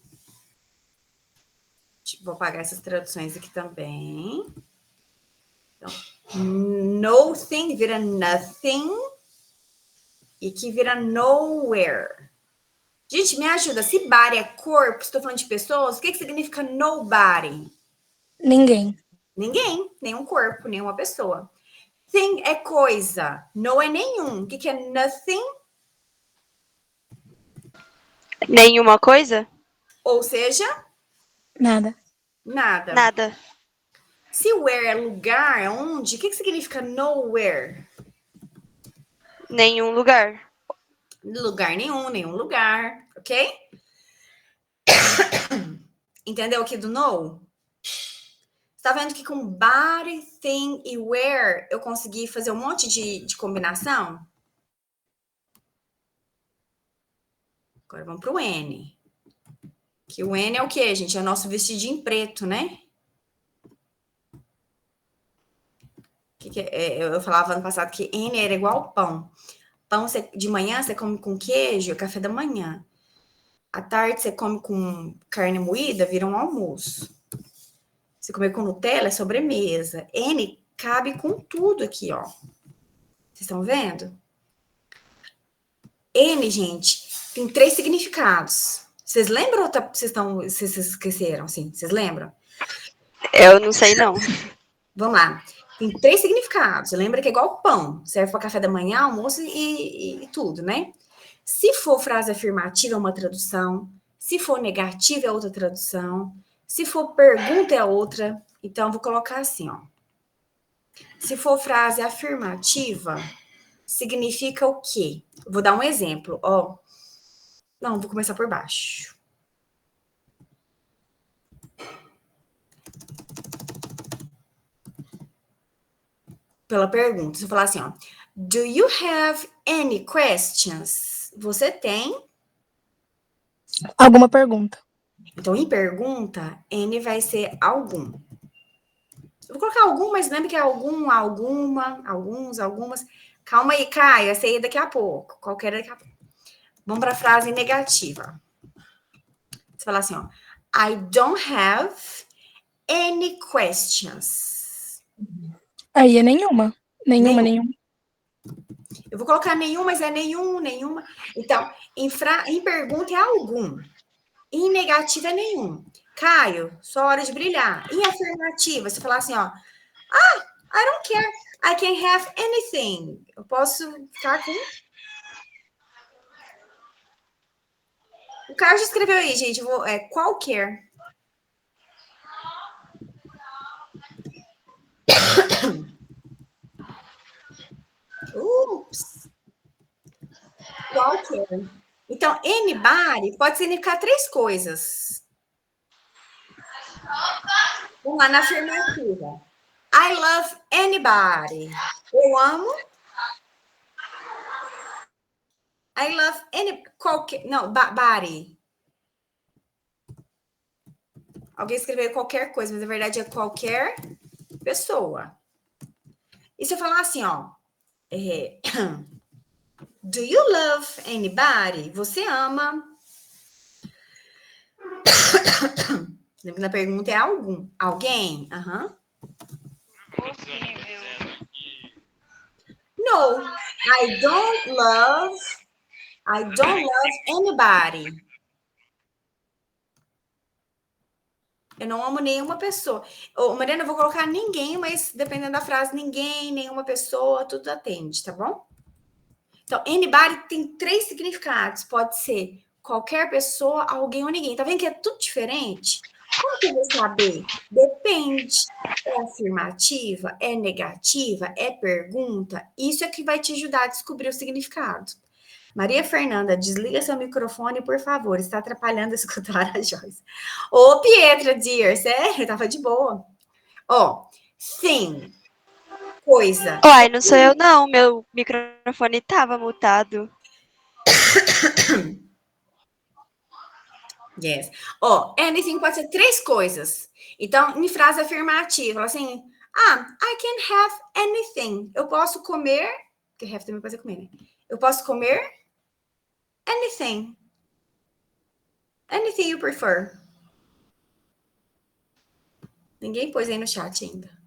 Vou apagar essas traduções aqui também. Então, nothing vira nothing. E que vira nowhere. Gente, me ajuda. Se body é corpo, estou falando de pessoas, o que significa nobody? Ninguém. Ninguém, nenhum corpo, nenhuma pessoa. Thing é coisa, no é nenhum. O que é nothing? Nenhuma coisa? Ou seja, Nada. nada. Nada. Se where é lugar, é onde, o que significa nowhere? Nenhum lugar. Lugar nenhum, nenhum lugar, ok? Entendeu aqui do no? Tá vendo que com body, thing e where eu consegui fazer um monte de combinação? Agora vamos pro N. Que o N é o quê, gente? É o nosso vestidinho preto, né? Eu falava ano passado que N era igual pão. Pão de manhã você come com queijo, é café da manhã. À tarde você come com carne moída, vira um almoço. Se comer com Nutella, é sobremesa. N cabe com tudo aqui, ó. Vocês estão vendo? N, gente, tem 3 significados. Vocês lembram ou vocês esqueceram? Assim, vocês lembram? Eu não sei, não. Vamos lá. Tem 3 significados. Lembra que é igual pão. Serve para café da manhã, almoço e tudo, né? Se for frase afirmativa, é uma tradução. Se for negativa, é outra tradução. Se for pergunta, é outra. Então, vou colocar assim, ó. Se for frase afirmativa, significa o quê? Vou dar um exemplo, ó. Não, vou começar por baixo. Pela pergunta. Se eu falar assim, ó. Do you have any questions? Você tem? Alguma pergunta. Então, em pergunta, N vai ser algum. Eu vou colocar algum, mas lembra que é algum, alguma, alguns, algumas. Calma aí, Caio, essa aí é daqui a pouco. Qualquer daqui a pouco. Vamos para a frase negativa. Você fala assim, ó. I don't have any questions. Aí é nenhuma. Nenhuma, nenhuma. Eu vou colocar nenhum, mas é nenhum, nenhuma. Então, em pergunta é algum. Em negativa é nenhum. Caio, só hora de brilhar. Em afirmativa, você falar assim, ó. Ah, I don't care. I can have anything. Eu posso ficar com... O Caio já escreveu aí, gente. Qualquer. Ups. Qualquer. Então, anybody pode significar 3 coisas. Vamos lá, na afirmativa. I love anybody. Eu amo. I love qualquer. Não, body. Alguém escreveu qualquer coisa, mas na verdade é qualquer pessoa. E se eu falar assim, ó. Do you love anybody? Você ama. Lembra que a pergunta é algum. Alguém? Aham. No, I don't love anybody. Eu não amo nenhuma pessoa. Ô, Mariana, eu vou colocar ninguém, mas dependendo da frase, ninguém, nenhuma pessoa, tudo atende, tá bom? Então, anybody tem 3 significados. Pode ser qualquer pessoa, alguém ou ninguém. Tá vendo que é tudo diferente? Como que eu vou saber? Depende. É afirmativa? É negativa? É pergunta? Isso é que vai te ajudar a descobrir o significado. Maria Fernanda, desliga seu microfone, por favor. Está atrapalhando a escutar a Joyce. Ô, Pietra, dear, sério? Tava de boa. Ó, thing, coisa. Uai, não sou eu não, meu microfone tava mutado. Yes. Ó, anything pode ser 3 coisas. Então, em frase afirmativa, assim, I can have anything. Eu posso comer, porque have também pode ser comer, né? Eu posso comer anything. Anything you prefer. Ninguém pôs aí no chat ainda.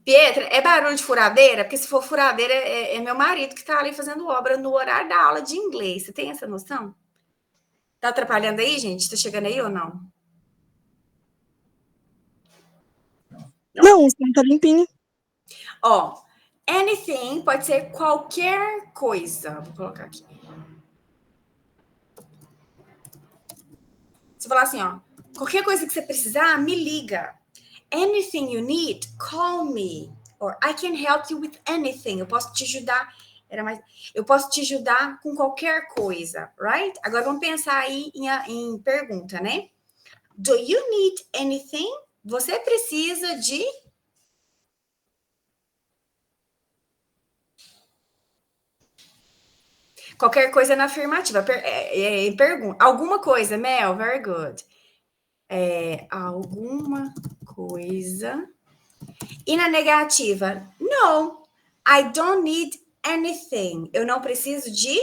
Pietra, é barulho de furadeira? Porque se for furadeira, é meu marido que está ali fazendo obra no horário da aula de inglês. Você tem essa noção? Tá atrapalhando aí, gente? Tá chegando aí ou não? Não, o som tá limpinho. Ó, anything pode ser qualquer coisa. Vou colocar aqui. Você falar assim, ó, qualquer coisa que você precisar, me liga. Anything you need, call me. Or I can help you with anything. Eu posso te ajudar. Eu posso te ajudar com qualquer coisa, right? Agora vamos pensar aí em pergunta, né? Do you need anything? Você precisa de qualquer coisa na afirmativa. Pergunta. Alguma coisa, Mel, very good. Alguma coisa. E na negativa, no, I don't need anything. Eu não preciso de.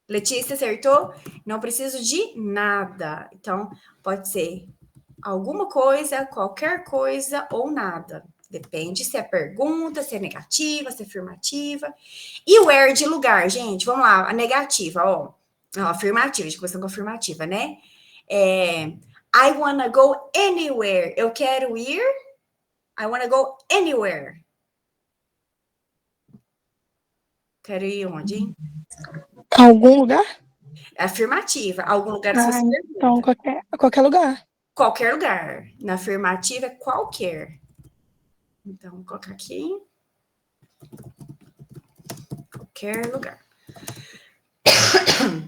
Letícia acertou? Não preciso de nada. Então, pode ser alguma coisa, qualquer coisa ou nada. Depende se é pergunta, se é negativa, se é afirmativa. E o where de lugar, gente, vamos lá, a negativa, ó. A afirmativa, a gente começou com a afirmativa, né? I wanna go anywhere. Eu quero ir. I wanna go anywhere. Quero ir onde, hein? Algum lugar? Afirmativa. Algum lugar que você pergunta. Então, qualquer lugar. Qualquer lugar. Na afirmativa é qualquer. Então, vou colocar aqui. Qualquer lugar.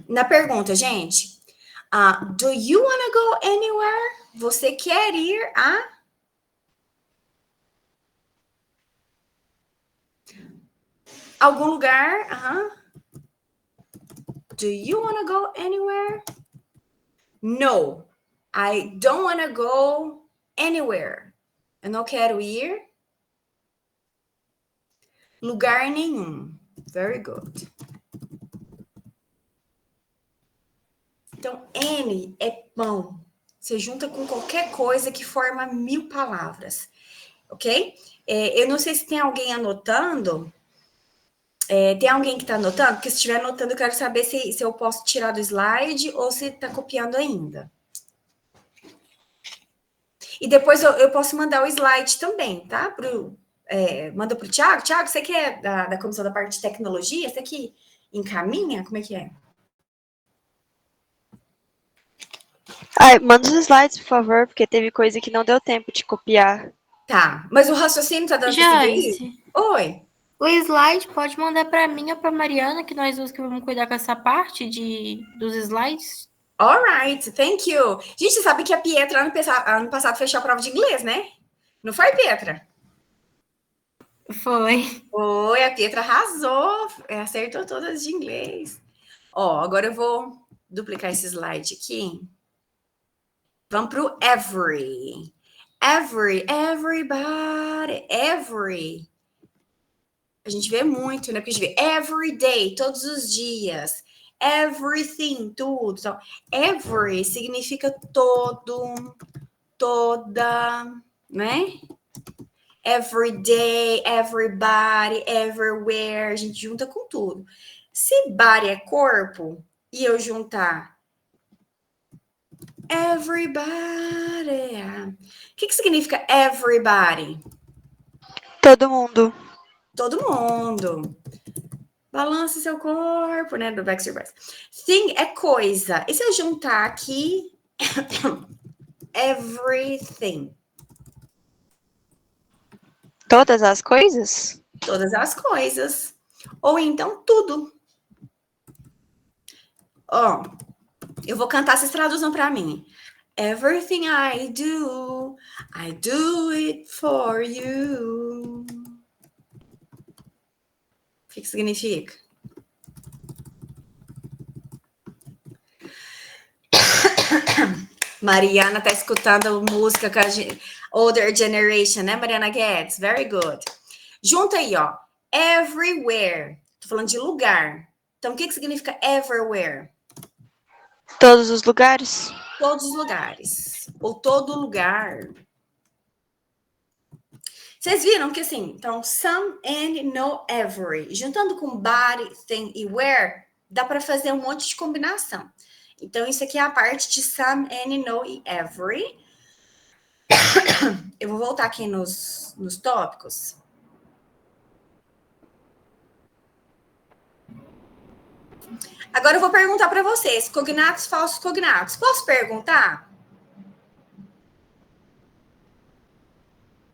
Na pergunta, gente. Do you wanna go anywhere? Você quer ir a... algum lugar? Do you wanna go anywhere? No. I don't wanna go anywhere. Eu não quero ir lugar nenhum. Very good. Então, N é pão. Você junta com qualquer coisa que forma 1000 palavras. Ok? Eu não sei se tem alguém anotando. Tem alguém que está anotando? Porque se estiver anotando, eu quero saber se eu posso tirar do slide ou se está copiando ainda. E depois eu posso mandar o slide também, tá? Manda para o Thiago. Thiago, você que é da comissão da parte de tecnologia, você que encaminha? Como é que é? Manda os slides, por favor, porque teve coisa que não deu tempo de copiar. Tá, mas o raciocínio tá dando pra seguir? Joyce, Oi. o slide pode mandar para mim ou para Mariana, que nós duas que vamos cuidar com essa parte dos slides. Alright, thank you. Gente, você sabe que a Pietra ano passado fechou a prova de inglês, né? Não foi, Pietra? Foi. Foi, a Pietra arrasou, acertou todas de inglês. Ó, agora eu vou duplicar esse slide aqui. Vamos pro every. Everybody, every. A gente vê muito, né? Porque a gente vê every day, todos os dias. Everything, tudo. Então, every significa todo, toda, né? Every day, everybody, everywhere. A gente junta com tudo. Se body é corpo e eu juntar everybody. O que significa everybody? Todo mundo. Todo mundo. Balance seu corpo, né? Do Backstreet Boys. Thing é coisa. E se eu juntar aqui everything? Todas as coisas? Todas as coisas. Ou então tudo. Ó, eu vou cantar, vocês traduzam para mim. Everything I do it for you. O que significa? Mariana tá escutando música com a Older Generation, né, Mariana Guedes? Very good. Junta aí, ó. Everywhere. Tô falando de lugar. Então, o que significa everywhere? Todos os lugares? Todos os lugares. Ou todo lugar. Vocês viram que assim, então, some and no every. Juntando com body, thing e where, dá para fazer um monte de combinação. Então, isso aqui é a parte de some and no e every. Eu vou voltar aqui nos tópicos. Agora eu vou perguntar para vocês, cognatos, falsos cognatos. Posso perguntar?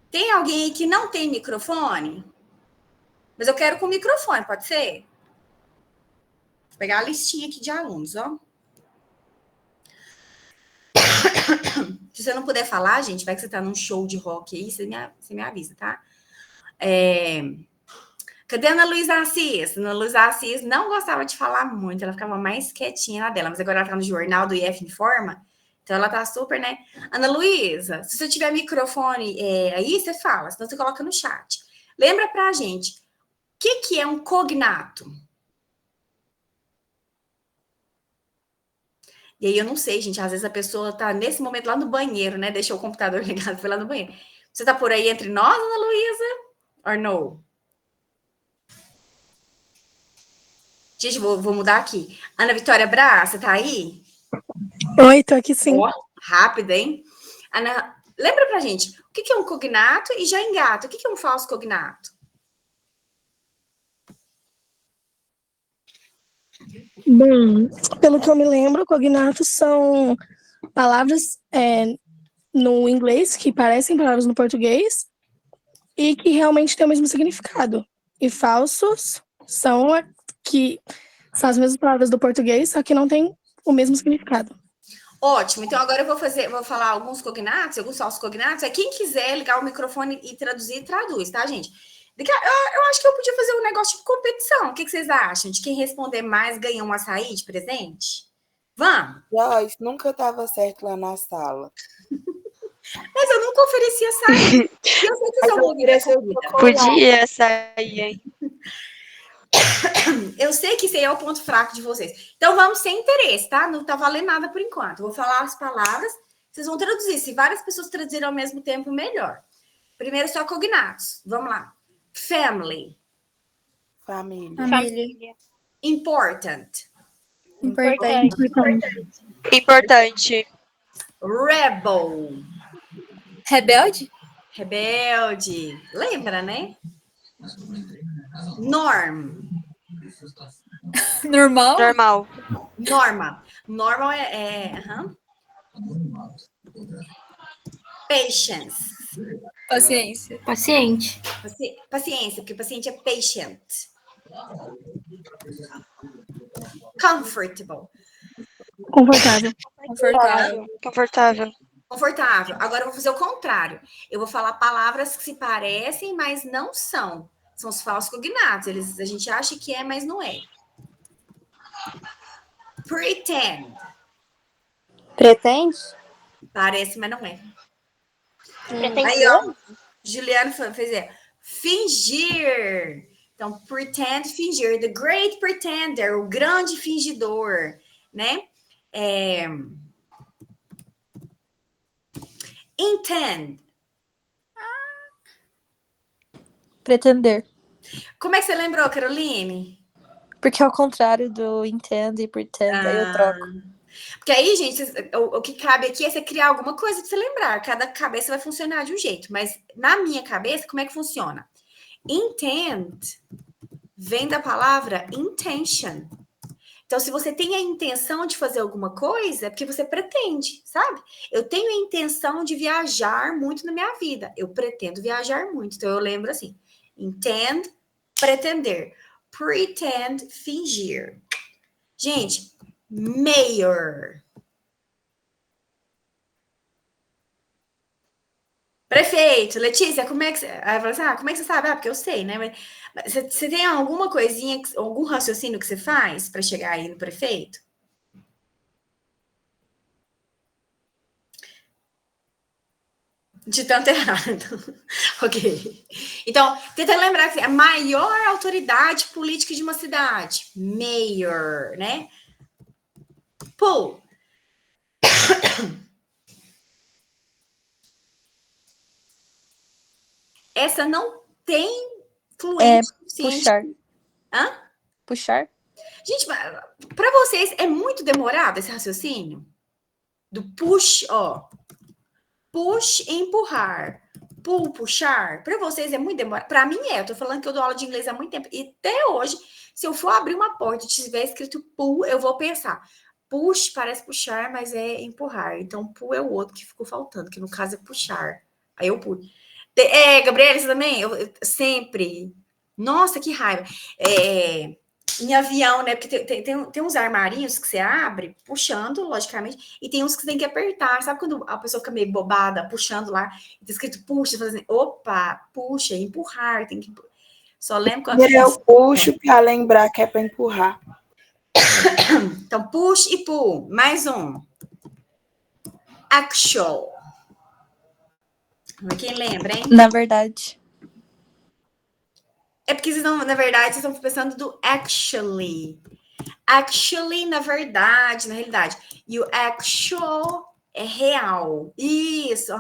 Tem alguém aí que não tem microfone? Mas eu quero com microfone, pode ser? Vou pegar a listinha aqui de alunos, ó. Se você não puder falar, gente, vai que você tá num show de rock aí, você me avisa, tá? Cadê a Ana Luísa Assis? Ana Luísa Assis não gostava de falar muito, ela ficava mais quietinha na dela, mas agora ela tá no jornal do IF Informa, então ela tá super, né? Ana Luísa, se você tiver microfone aí, você fala, senão você coloca no chat. Lembra pra gente, o que é um cognato? E aí eu não sei, gente, às vezes a pessoa tá nesse momento lá no banheiro, né? Deixou o computador ligado, foi lá no banheiro. Você tá por aí entre nós, Ana Luísa? Or no? Gente, vou mudar aqui. Ana Vitória Braz, você tá aí? Oi, tô aqui sim. Oh, rápida, hein? Ana, lembra pra gente, o que é um cognato e já engata? O que é um falso cognato? Bom, pelo que eu me lembro, cognatos são palavras no inglês que parecem palavras no português e que realmente têm o mesmo significado. E falsos são as mesmas palavras do português, só que não têm o mesmo significado. Ótimo, então agora eu vou falar alguns cognatos, alguns falsos cognatos. Quem quiser ligar o microfone e traduzir, traduz, tá, gente? Eu acho que eu podia fazer um negócio de competição. O que vocês acham? De quem responder mais ganha um açaí de presente? Vamos? Joyce, nunca estava certo lá na sala. Mas eu nunca ofereci açaí. E eu sei que são comida. Podia sair, hein? Eu sei que esse aí é o ponto fraco de vocês. Então vamos sem interesse, tá? Não tá valendo nada por enquanto. Vou falar as palavras, vocês vão traduzir. Se várias pessoas traduzirem ao mesmo tempo, melhor. Primeiro só cognatos. Vamos lá. Family. Família. Important. Importante. Rebel. Rebelde? Rebelde. Lembra, né? Norm. Normal? Normal. Norma. Normal Patience. Paciência. Paciente. Paciência, porque paciente é patient. Comfortable. Confortável. Confortável. Confortável. Confortável. Agora eu vou fazer o contrário. Eu vou falar palavras que se parecem, mas não são. São os falsos cognatos. A gente acha que é, mas não é. Pretend. Pretende? Parece, mas não é. Pretende Aí, ó. Juliano fez fingir. Então, pretend, fingir. The great pretender, o grande fingidor, né? Intend. Pretender. Como é que você lembrou, Caroline? Porque é o contrário do intend e pretend, aí eu troco. Porque aí, gente, o que cabe aqui é você criar alguma coisa para você lembrar. Cada cabeça vai funcionar de um jeito. Mas na minha cabeça, como é que funciona? Intend vem da palavra intention. Então, se você tem a intenção de fazer alguma coisa, é porque você pretende, sabe? Eu tenho a intenção de viajar muito na minha vida. Eu pretendo viajar muito. Então, eu lembro assim: intend, pretender. Pretend, fingir. Gente, mayor. Prefeito, Letícia, como é que você. Aí fala assim, como é que você sabe? Porque eu sei, né? Mas você tem alguma coisinha, algum raciocínio que você faz para chegar aí no prefeito? De tanto errado. Ok. Então, tenta lembrar que a maior autoridade política de uma cidade. Mayor, né? Pull. Essa não tem fluente suficiente. Puxar. Hã? Puxar? Gente, para vocês é muito demorado esse raciocínio? Do push, ó. Push, empurrar. Pull, puxar. Para vocês é muito demorado. Para mim é. Eu tô falando que eu dou aula de inglês há muito tempo. E até hoje, se eu for abrir uma porta e tiver escrito pull, eu vou pensar. Push parece puxar, mas é empurrar. Então, pull é o outro que ficou faltando, que no caso é puxar. Aí eu pulo. Gabriela, você também? Eu sempre. Nossa, que raiva. Em avião, né? Porque tem uns armarinhos que você abre, puxando, logicamente, e tem uns que você tem que apertar. Sabe quando a pessoa fica meio bobada, puxando lá, e tá escrito puxa, você fala assim, opa, puxa, empurrar, tem que. Só lembro quando. Eu puxo para lembrar que é para empurrar. Então, push e pull. Mais um. Actual. Quem lembra, hein? Na verdade. É porque vocês não, na verdade, vocês estão pensando do actually. Actually, na verdade, na realidade. E o actual é real. Isso,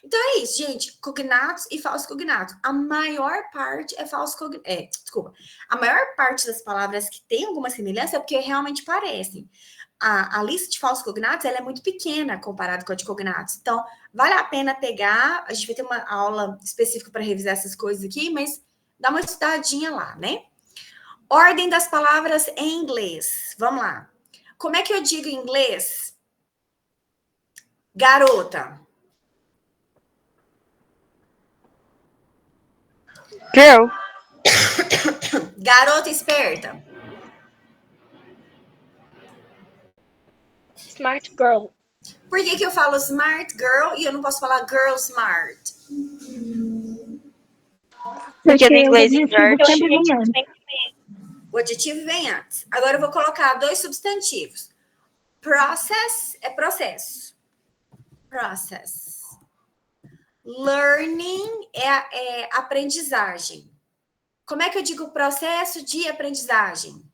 Então é isso, gente. Cognatos e falsos cognatos. A maior parte é falso cognato. Desculpa. A maior parte das palavras que tem alguma semelhança é porque realmente parecem. A lista de falsos cognatos ela é muito pequena comparado com a de cognatos. Então, vale a pena pegar. A gente vai ter uma aula específica para revisar essas coisas aqui, mas dá uma estudadinha lá, né? Ordem das palavras em inglês. Vamos lá. Como é que eu digo em inglês? Garota. Girl. Garota esperta. Smart girl. Por que eu falo smart girl e eu não posso falar girl smart? Porque no inglês o inverte. adjetivo sempre vem antes. O adjetivo vem antes. Agora eu vou colocar dois substantivos. Process é processo. Process. Learning é aprendizagem. Como é que eu digo processo de aprendizagem?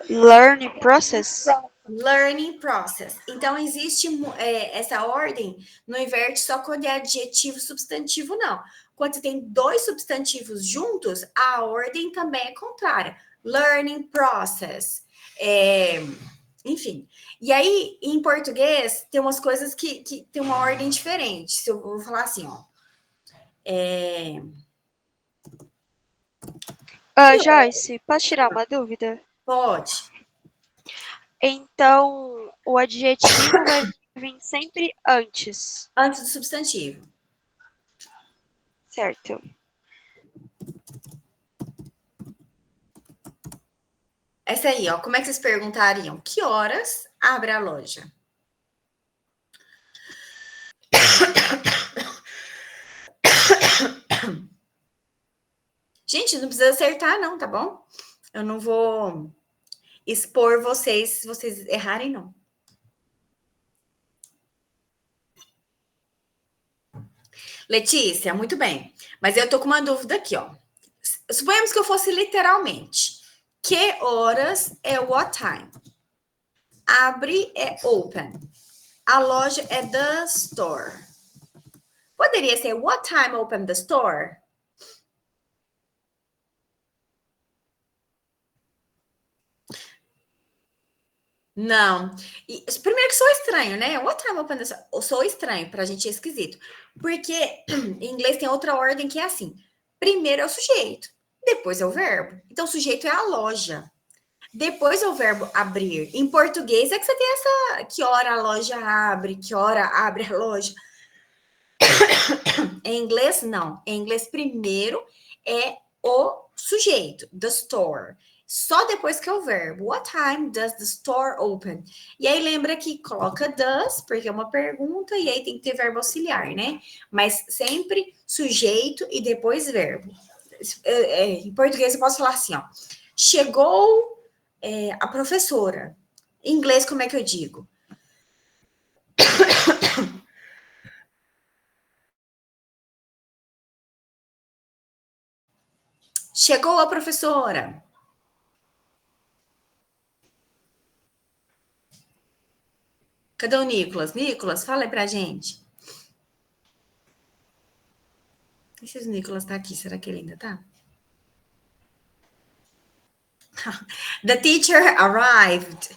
Learning process. Learning process. Então, existe essa ordem, não inverte só quando é adjetivo substantivo, não. Quando tem dois substantivos juntos, a ordem também é contrária. Learning process. Enfim. E aí, em português, tem umas coisas que tem uma ordem diferente. Se eu vou falar assim, ó. Joyce, posso tirar uma dúvida? Pode. Então, o adjetivo vai vir sempre antes. Antes do substantivo. Certo. Essa aí, ó. Como é que vocês perguntariam? Que horas abre a loja? Gente, não precisa acertar, não, tá bom? Eu não vou expor vocês se vocês errarem, não. Letícia, muito bem. Mas eu tô com uma dúvida aqui, ó. Suponhamos que eu fosse literalmente. Que horas é what time? Abre é open. A loja é the store. Poderia ser what time open the store? Não. Primeiro que sou estranho, né? What time open the store? Eu sou estranho, pra gente é esquisito. Porque em inglês tem outra ordem que é assim. Primeiro é o sujeito, depois é o verbo. Então, o sujeito é a loja. Depois é o verbo abrir. Em português é que você tem essa... Que hora a loja abre, que hora abre a loja. Em inglês, não. Em inglês, primeiro é o sujeito, the store. Só depois que é o verbo. What time does the store open? E aí lembra que coloca does, porque é uma pergunta, e aí tem que ter verbo auxiliar, né? Mas sempre sujeito e depois verbo. Em português eu posso falar assim, ó. Chegou a professora. Em inglês, como é que eu digo? Chegou a professora. Cadê o Nicolas? Nicolas, fala aí pra gente. Não sei se o Nicolas tá aqui. Será que ele ainda tá? The teacher arrived.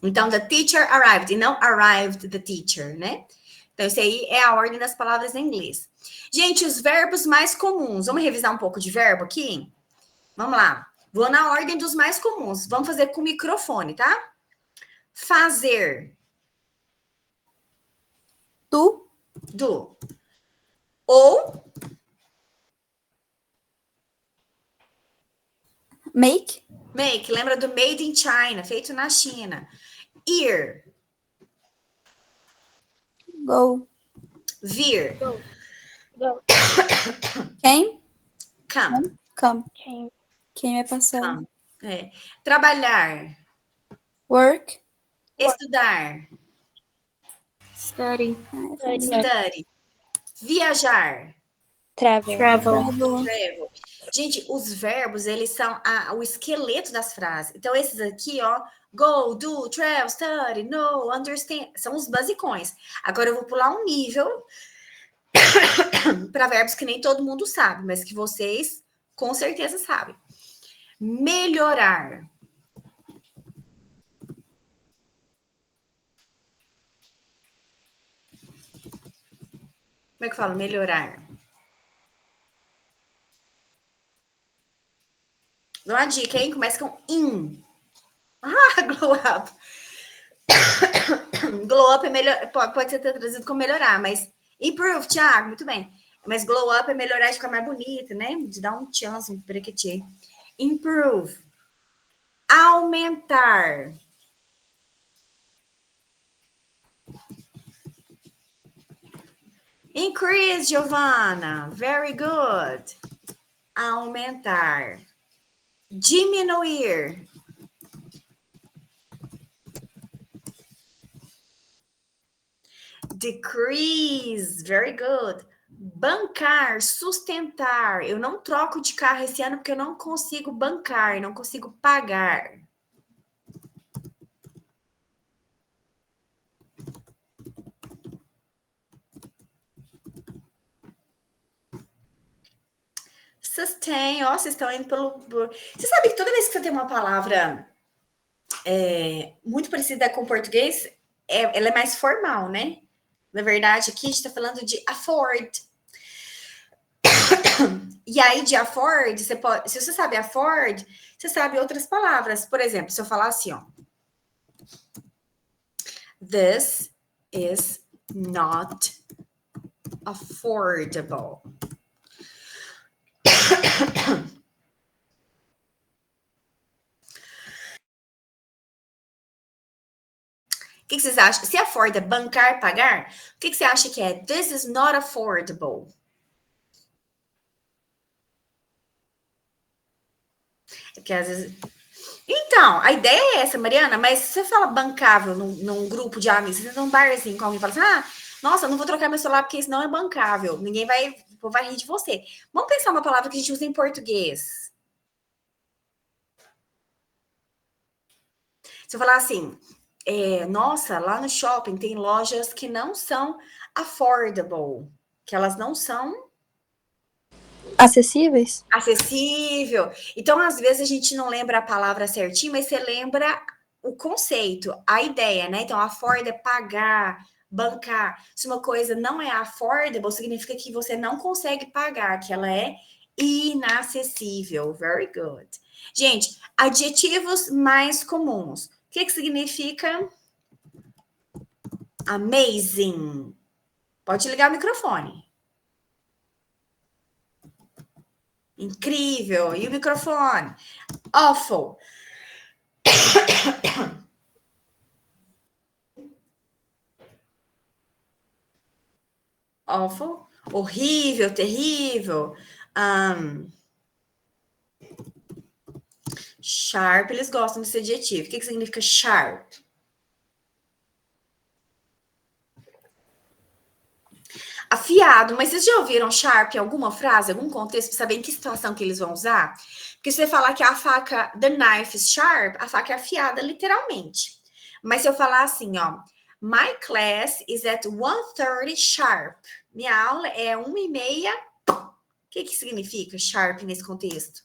Então, the teacher arrived e não arrived the teacher, né? Então, isso aí é a ordem das palavras em inglês. Gente, os verbos mais comuns. Vamos revisar um pouco de verbo aqui? Vamos lá. Vou na ordem dos mais comuns. Vamos fazer com o microfone, tá? Fazer. Do. Do. Ou. Make. Make. Lembra do made in China, feito na China. Ir. Go. Vir. Came. Come. Come. Quem vai passar? Come. É. Trabalhar. Work. Estudar. Study. Study. Viajar. Travel. Travel. Gente, os verbos, eles são o esqueleto das frases. Então, esses aqui, ó, go, do, travel, study, know, understand, são os basicões. Agora eu vou pular um nível para verbos que nem todo mundo sabe, mas que vocês com certeza sabem. Melhorar. Como é que eu falo? Melhorar. Dá uma dica, hein? Começa com in. Ah, glow up. Glow up é melhor, pode ser traduzido como melhorar, mas improve, Thiago, muito bem. Mas glow up é melhorar de ficar mais bonita, né? De dar um chance, um brequete. Improve. Aumentar. Increase, Giovanna. Very good. Aumentar. Diminuir. Decrease. Very good. Bancar, sustentar. Eu não troco de carro esse ano porque eu não consigo bancar, não consigo pagar. Sustain, ó, vocês estão indo pelo... Você sabe que toda vez que você tem uma palavra muito parecida com o português, ela é mais formal, né? Na verdade, aqui a gente está falando de afford. E aí, de afford, você pode... Se você sabe afford, você sabe outras palavras. Por exemplo, se eu falar assim, ó. This is not affordable. O que vocês acham? Se afford é bancar, pagar, o que você acha que é? This is not affordable. Porque às vezes... Então, a ideia é essa, Mariana, mas se você fala bancável num grupo de amigos, você tá num bar assim, com alguém fala assim, nossa, não vou trocar meu celular porque isso não é bancável. Ninguém vai rir de você. Vamos pensar uma palavra que a gente usa em português. Se eu falar assim, nossa, lá no shopping tem lojas que não são affordable, que elas não são Acessíveis? acessível. Então, às vezes, a gente não lembra a palavra certinho, mas você lembra o conceito, a ideia, né? Então, afford é pagar, bancar. Se uma coisa não é affordable, significa que você não consegue pagar, que ela é inacessível. Very good. Gente, adjetivos mais comuns. O que significa amazing? Pode ligar o microfone. Incrível. E o microfone? Awful. Awful. Horrível, terrível. Sharp, eles gostam desse adjetivo. O que significa sharp? Afiado, mas vocês já ouviram sharp em alguma frase, algum contexto, para saber em que situação que eles vão usar? Porque se você falar que a faca, the knife is sharp, a faca é afiada, literalmente. Mas se eu falar assim, ó, my class is at 1:30 sharp. Minha aula é 1:30. O que significa sharp nesse contexto?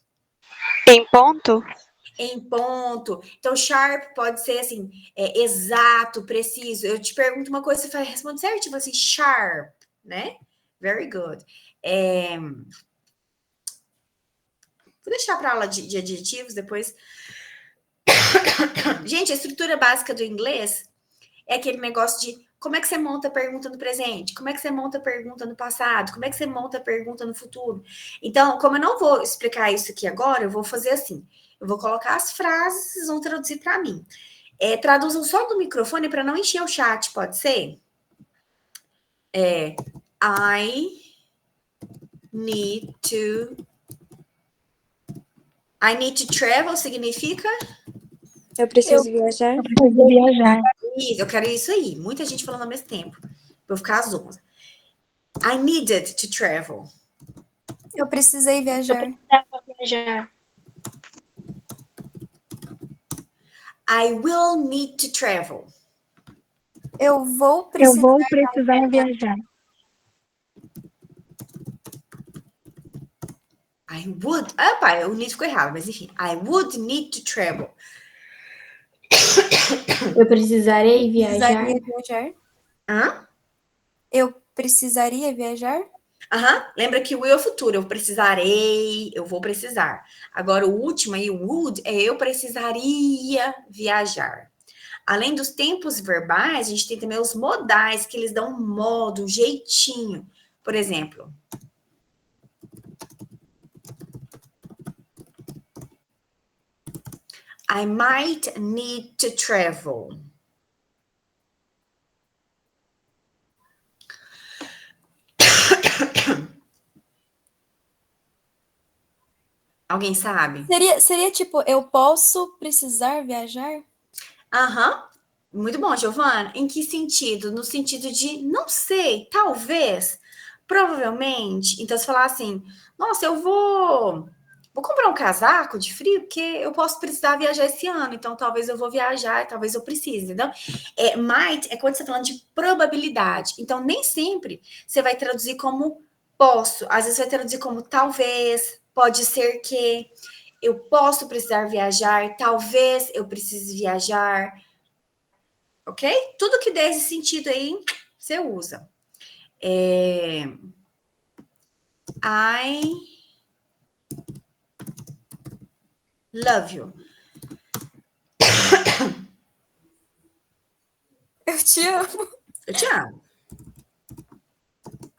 Em ponto? Em ponto. Então, sharp pode ser assim, exato, preciso. Eu te pergunto uma coisa, você responde certo, tipo assim, sharp, né? Very good. Vou deixar para aula de adjetivos depois. Gente, a estrutura básica do inglês é aquele negócio de como é que você monta a pergunta no presente, como é que você monta a pergunta no passado, como é que você monta a pergunta no futuro. Então, como eu não vou explicar isso aqui agora, eu vou fazer assim. Eu vou colocar as frases, vocês vão traduzir para mim. Traduzam só do microfone para não encher o chat, pode ser? I need to travel significa? Eu preciso viajar. Eu preciso viajar. Isso, eu quero isso aí. Muita gente falando ao mesmo tempo. Vou ficar às 11. I needed to travel. Eu precisei viajar. I will need to travel. Eu vou Eu precisar. vou precisar viajar. I would. O need ficou errado, mas enfim. I would need to travel. Eu precisarei viajar. Precisaria viajar. Hã? Eu precisaria viajar? Lembra que o will é o futuro. Eu precisarei, eu vou precisar. Agora, o último aí, o would, é eu precisaria viajar. Além dos tempos verbais, a gente tem também os modais, que eles dão um modo, um jeitinho. Por exemplo, I might need to travel. Alguém sabe? Seria tipo, eu posso precisar viajar? Muito bom, Giovana. Em que sentido? No sentido de, não sei, talvez, provavelmente. Então, se falar assim, nossa, eu vou comprar um casaco de frio, porque eu posso precisar viajar esse ano. Então, talvez eu vou viajar, talvez eu precise, entendeu? Might é quando você está falando de probabilidade. Então, nem sempre você vai traduzir como posso. Às vezes, você vai traduzir como talvez, pode ser que eu posso precisar viajar, talvez eu precise viajar. Ok? Tudo que der esse sentido aí, você usa. I love you. Eu te amo. Eu te amo.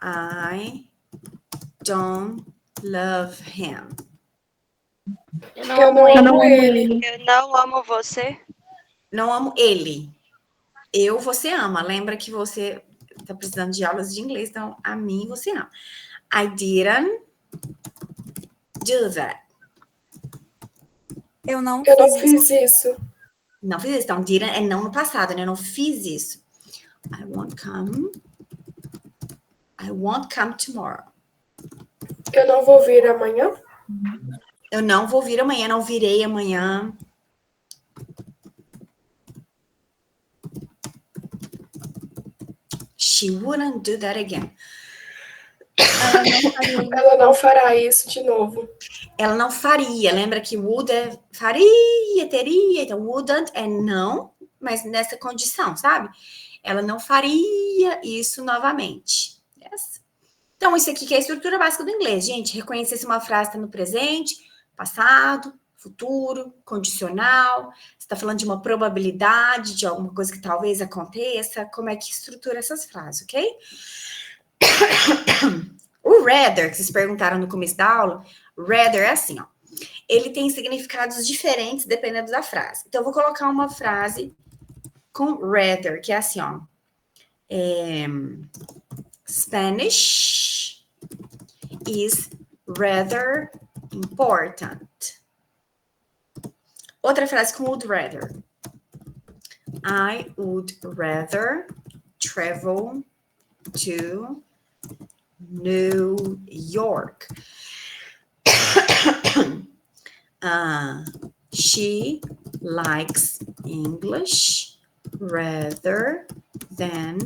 I don't love him. Eu não Eu amo não ele. amo ele. Eu não amo você. Não amo ele. Eu, você ama. Lembra que você tá precisando de aulas de inglês, então a mim você ama. I didn't do that. Eu não Eu não fiz isso. fiz isso. Não fiz isso. Então, didn't é não no passado, né? Eu não fiz isso. I won't come. I won't come tomorrow. Eu não vou vir amanhã. Eu não vou vir amanhã, não virei amanhã. She wouldn't do that again. Ela não fará isso de novo. Ela não faria. Lembra que would é faria, teria. Então, wouldn't é não, mas nessa condição, sabe? Ela não faria isso novamente. Yes? Então, isso aqui que é a estrutura básica do inglês, gente. Reconhecer se uma frase está no presente, passado, futuro, condicional. Você está falando de uma probabilidade, de alguma coisa que talvez aconteça. Como é que estrutura essas frases, ok? O rather, que vocês perguntaram no começo da aula, rather é assim, ó. Ele tem significados diferentes dependendo da frase. Então, eu vou colocar uma frase com rather, que é assim, ó. Spanish is rather important. Outra frase com would rather. I would rather travel to New York. She likes English rather than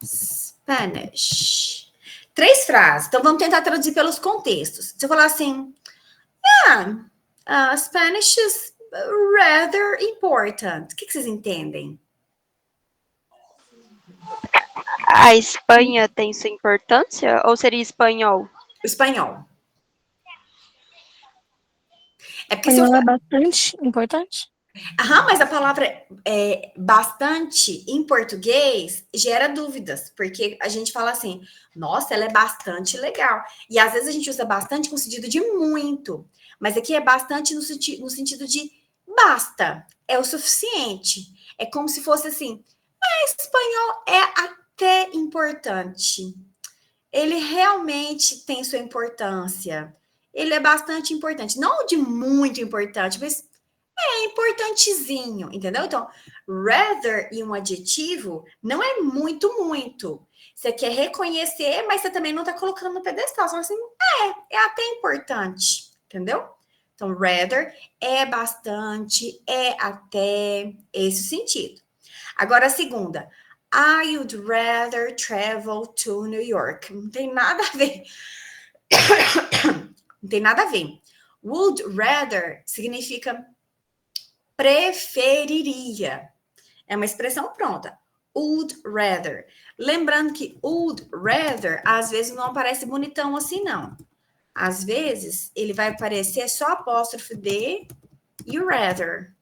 Spanish. 3 frases. Então, vamos tentar traduzir pelos contextos. Se eu falar assim, Spanish is rather important. O que vocês entendem? A Espanha tem sua importância? Ou seria espanhol? O espanhol. É porque se Espanhol eu... é bastante importante. Mas a palavra bastante em português gera dúvidas, porque a gente fala assim, nossa, ela é bastante legal. E às vezes a gente usa bastante com sentido de muito, mas aqui é bastante no sentido de basta, é o suficiente. É como se fosse assim, espanhol é até importante. Ele realmente tem sua importância. Ele é bastante importante, não de muito importante, mas é importantezinho, entendeu? Então, rather e um adjetivo não é muito, muito. Você quer reconhecer, mas você também não está colocando no pedestal. Você fala assim, é até importante, entendeu? Então, rather é bastante, é até, esse o sentido. Agora, a segunda. I would rather travel to New York. Não tem nada a ver. Não tem nada a ver. Would rather significa preferiria. É uma expressão pronta. Would rather. Lembrando que would rather, às vezes, não aparece bonitão assim, não. Às vezes, ele vai aparecer só apóstrofe D e o rather.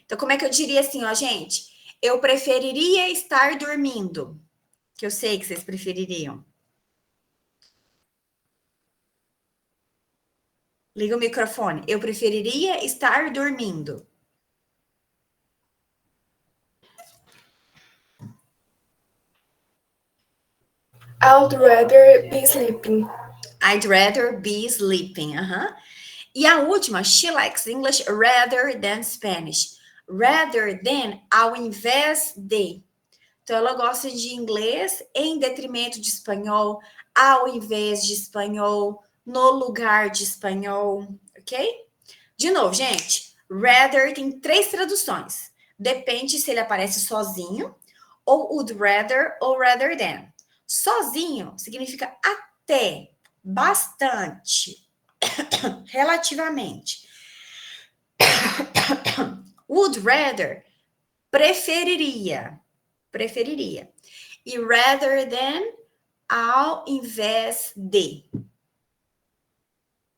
Então, como é que eu diria assim, ó, gente? Eu preferiria estar dormindo. Que eu sei que vocês prefeririam. Liga o microfone. Eu preferiria estar dormindo. I'd rather be sleeping. I'd rather be sleeping. E a última, she likes English rather than Spanish. Rather than, ao invés de. Então, ela gosta de inglês em detrimento de espanhol, ao invés de espanhol, no lugar de espanhol, ok? De novo, gente, rather tem 3 traduções. Depende se ele aparece sozinho, ou would rather, ou rather than. Sozinho significa até, bastante, relativamente. Would rather, preferiria. E rather than, ao invés de.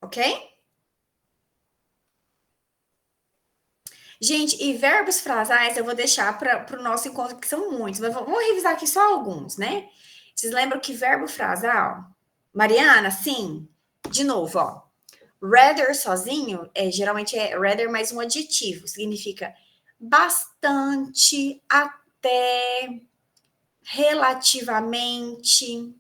Ok? Gente, e verbos frasais eu vou deixar para o nosso encontro, que são muitos. Mas vamos revisar aqui só alguns, né? Vocês lembram que verbo frasal? Mariana, sim. De novo, ó. Rather sozinho, geralmente é rather mais um adjetivo. Significa bastante, até, relativamente.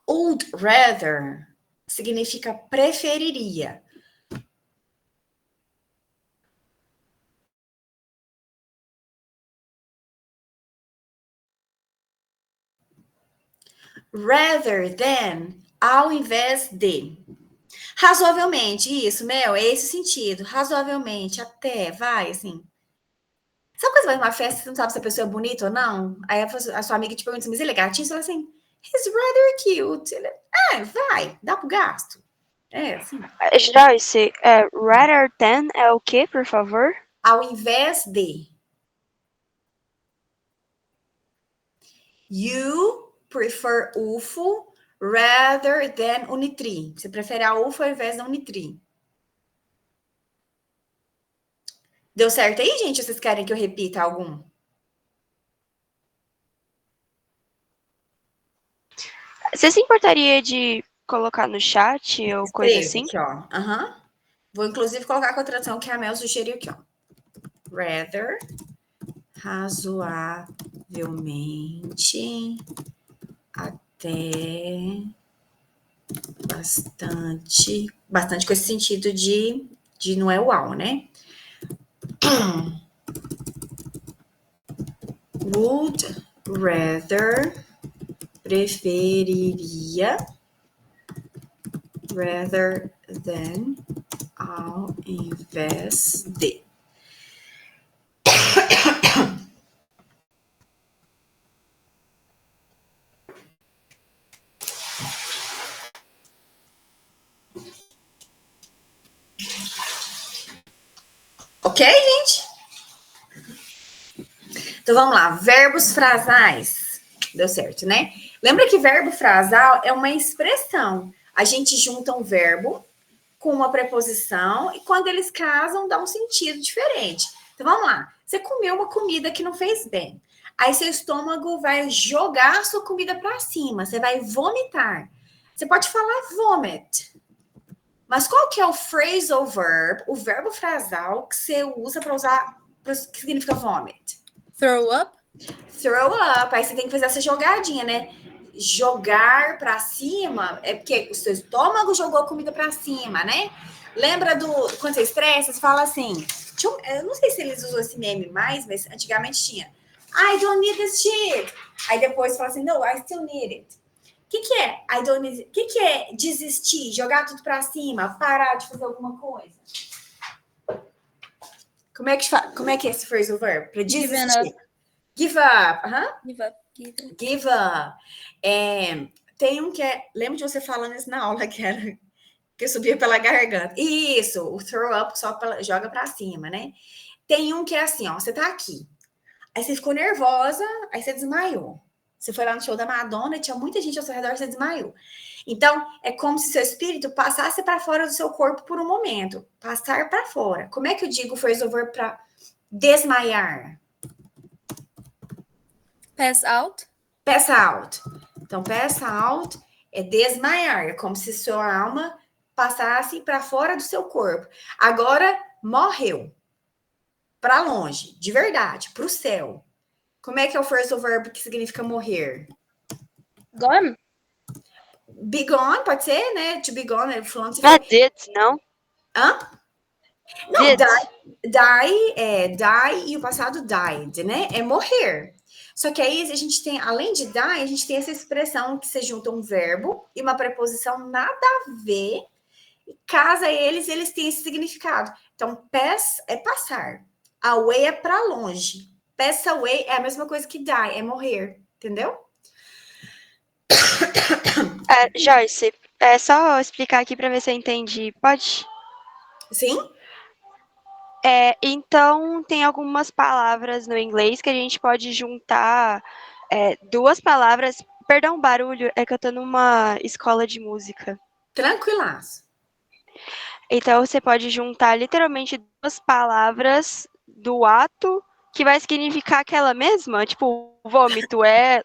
Would rather significa preferiria. Rather than, ao invés de. Razoavelmente, isso, Mel, é esse o sentido. Razoavelmente, até, vai, assim. Sabe quando você vai numa festa e você não sabe se a pessoa é bonita ou não? Aí a sua amiga te pergunta assim, mas ele é gatinho? Você fala assim, he's rather cute. Ele, vai, dá pro gasto. É, assim. Joyce, rather than é o quê, por favor? Ao invés de. You prefer UFO rather than Unitri. Você prefere a UFO ao invés da Unitri. Deu certo aí, gente? Ou vocês querem que eu repita algum? Você se importaria de colocar no chat ou coisa assim? Aqui, ó. Uhum. Vou, inclusive, colocar com a tradução que a Mel sugeriu aqui, ó. Rather, razoavelmente, até, bastante. Bastante com esse sentido de não é uau, né? Would rather, preferiria, rather than, ao invés de. Ok, gente? Então vamos lá, verbos frasais. Deu certo, né? Lembra que verbo frasal é uma expressão. A gente junta um verbo com uma preposição e quando eles casam dá um sentido diferente. Então vamos lá. Você comeu uma comida que não fez bem. Aí seu estômago vai jogar a sua comida para cima, você vai vomitar. Você pode falar vomit. Mas qual que é o phrasal verb, o verbo frasal que você usa para usar, que significa vomit? Throw up? Throw up. Aí você tem que fazer essa jogadinha, né? Jogar para cima é porque o seu estômago jogou a comida para cima, né? Lembra do quando você estressa, você fala assim. Eu não sei se eles usam esse meme mais, mas antigamente tinha. I don't need this shit. Aí depois fala assim, no, I still need it. O que é? I don't need it. O que é desistir, jogar tudo para cima, parar de fazer alguma coisa? Como é que é esse phrasal verb? Para desistir. Give up. Give up. Give up. Tem um que é. Lembro de você falando isso na aula, que era que subia pela garganta. Isso, o throw up só joga para cima, né? Tem um que é assim, ó. Você tá aqui. Aí você ficou nervosa, aí você desmaiou. Você foi lá no show da Madonna, tinha muita gente ao seu redor, você desmaiou. Então, é como se seu espírito passasse para fora do seu corpo por um momento. Passar para fora. Como é que eu digo o phrasal verb para desmaiar? Pass out? Pass out. Então, pass out é desmaiar. É como se sua alma passasse para fora do seu corpo. Agora, morreu. Para longe, de verdade, para o céu. Como é que é o phrasal verb que significa morrer? Gone? Be gone, pode ser, né? To be gone, falando. Não é did, não? Hã? Não, Did. Die e o passado died, né? É morrer. Só que aí a gente tem, além de die, a gente tem essa expressão que se junta um verbo e uma preposição nada a ver, e casa eles têm esse significado. Então, pass é passar, away é para longe. Pass away é a mesma coisa que die, é morrer, entendeu? Joyce, é só explicar aqui para ver se eu entendi. Pode? Sim? Então, tem algumas palavras no inglês que a gente pode juntar duas palavras. Perdão, barulho, é que eu tô numa escola de música. Tranquilaço. Então, você pode juntar literalmente duas palavras do ato que vai significar aquela mesma. Tipo, vômito é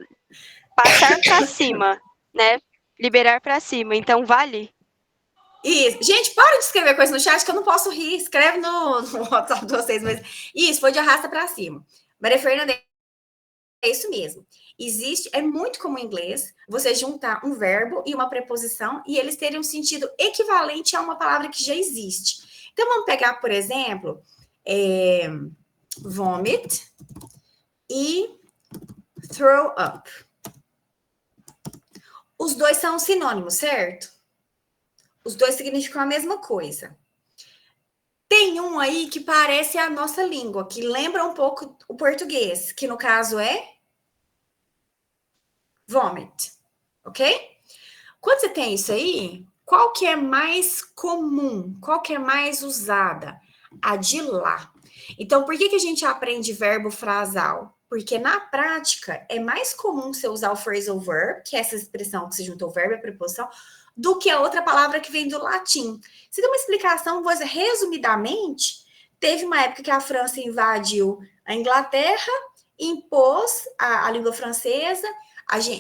passar para cima, né? Liberar para cima. Então, vale? Isso. Gente, para de escrever coisa no chat que eu não posso rir. Escreve no WhatsApp de vocês. Mas isso, foi de arrasta para cima. Maria Fernanda, é isso mesmo. Existe, é muito comum em inglês, você juntar um verbo e uma preposição e eles terem um sentido equivalente a uma palavra que já existe. Então, vamos pegar, por exemplo, vomit e throw up. Os dois são sinônimos, certo? Os dois significam a mesma coisa. Tem um aí que parece a nossa língua, que lembra um pouco o português, que no caso é vomit, ok? Quando você tem isso aí, qual que é mais comum? Qual que é mais usada? A de lá. Então, por que a gente aprende verbo frasal? Porque na prática é mais comum você usar o phrasal verb, que é essa expressão que se juntou o verbo e a preposição, do que a outra palavra que vem do latim. Se dá uma explicação, resumidamente, teve uma época que a França invadiu a Inglaterra, impôs a língua francesa.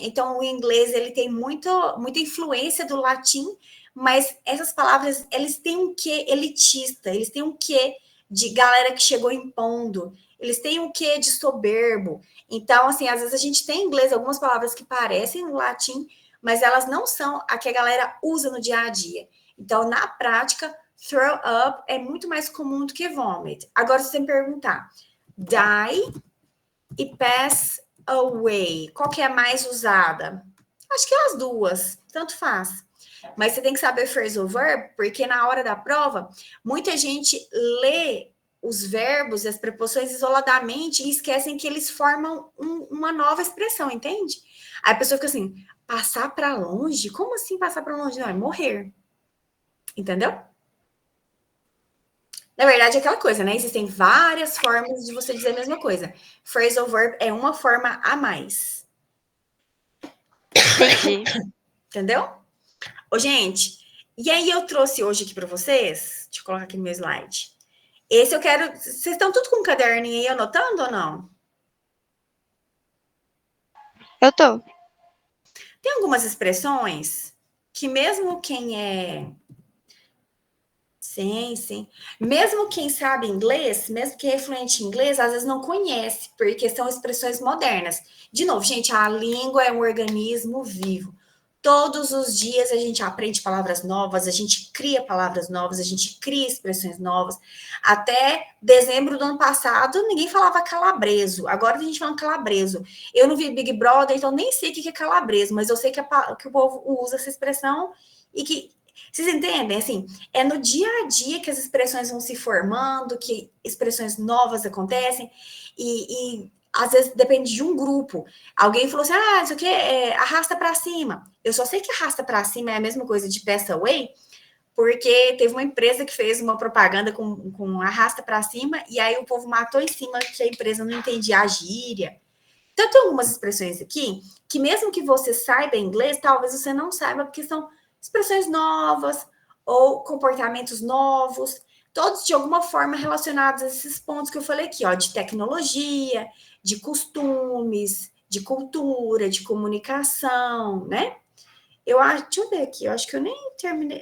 Então, o inglês ele tem muita influência do latim, mas essas palavras eles têm um quê elitista, eles têm um quê de galera que chegou impondo, eles têm um quê de soberbo. Então, assim, às vezes a gente tem em inglês algumas palavras que parecem no latim, mas elas não são a que a galera usa no dia a dia. Então, na prática, throw up é muito mais comum do que vomit. Agora, se você me perguntar, die e pass away, qual que é a mais usada? Acho que é as duas, tanto faz. Mas você tem que saber phrasal verb, porque na hora da prova, muita gente lê os verbos e as preposições isoladamente e esquecem que eles formam uma nova expressão, entende? Aí a pessoa fica assim, passar para longe? Como assim passar para longe? Não, é morrer. Entendeu? Na verdade, é aquela coisa, né? Existem várias formas de você dizer a mesma coisa. Phrasal verb é uma forma a mais. Entendi. Entendeu? Ô, gente, e aí eu trouxe hoje aqui para vocês, deixa eu colocar aqui no meu slide. Esse eu quero... Vocês estão tudo com um caderninho aí anotando ou não? Eu tô. Tem algumas expressões que mesmo quem é... Sim. Mesmo quem sabe inglês, mesmo quem é fluente em inglês, às vezes não conhece, porque são expressões modernas. De novo, gente, a língua é um organismo vivo. Todos os dias a gente aprende palavras novas, a gente cria palavras novas, a gente cria expressões novas. Até dezembro do ano passado, ninguém falava calabreso. Agora a gente fala calabreso. Eu não vi Big Brother, então nem sei o que é calabreso, mas eu sei que o povo usa essa expressão e que... Vocês entendem? Assim, é no dia a dia que as expressões vão se formando, que expressões novas acontecem, e às vezes depende de um grupo. Alguém falou assim, isso aqui arrasta para cima. Eu só sei que arrasta para cima é a mesma coisa de pass away, porque teve uma empresa que fez uma propaganda com arrasta para cima, e aí o povo matou em cima que a empresa não entendia a gíria. Então, tem algumas expressões aqui que mesmo que você saiba inglês, talvez você não saiba, porque são expressões novas ou comportamentos novos, todos de alguma forma relacionados a esses pontos que eu falei aqui, ó, de tecnologia, de costumes, de cultura, de comunicação, né? Deixa eu ver aqui, eu acho que eu nem terminei,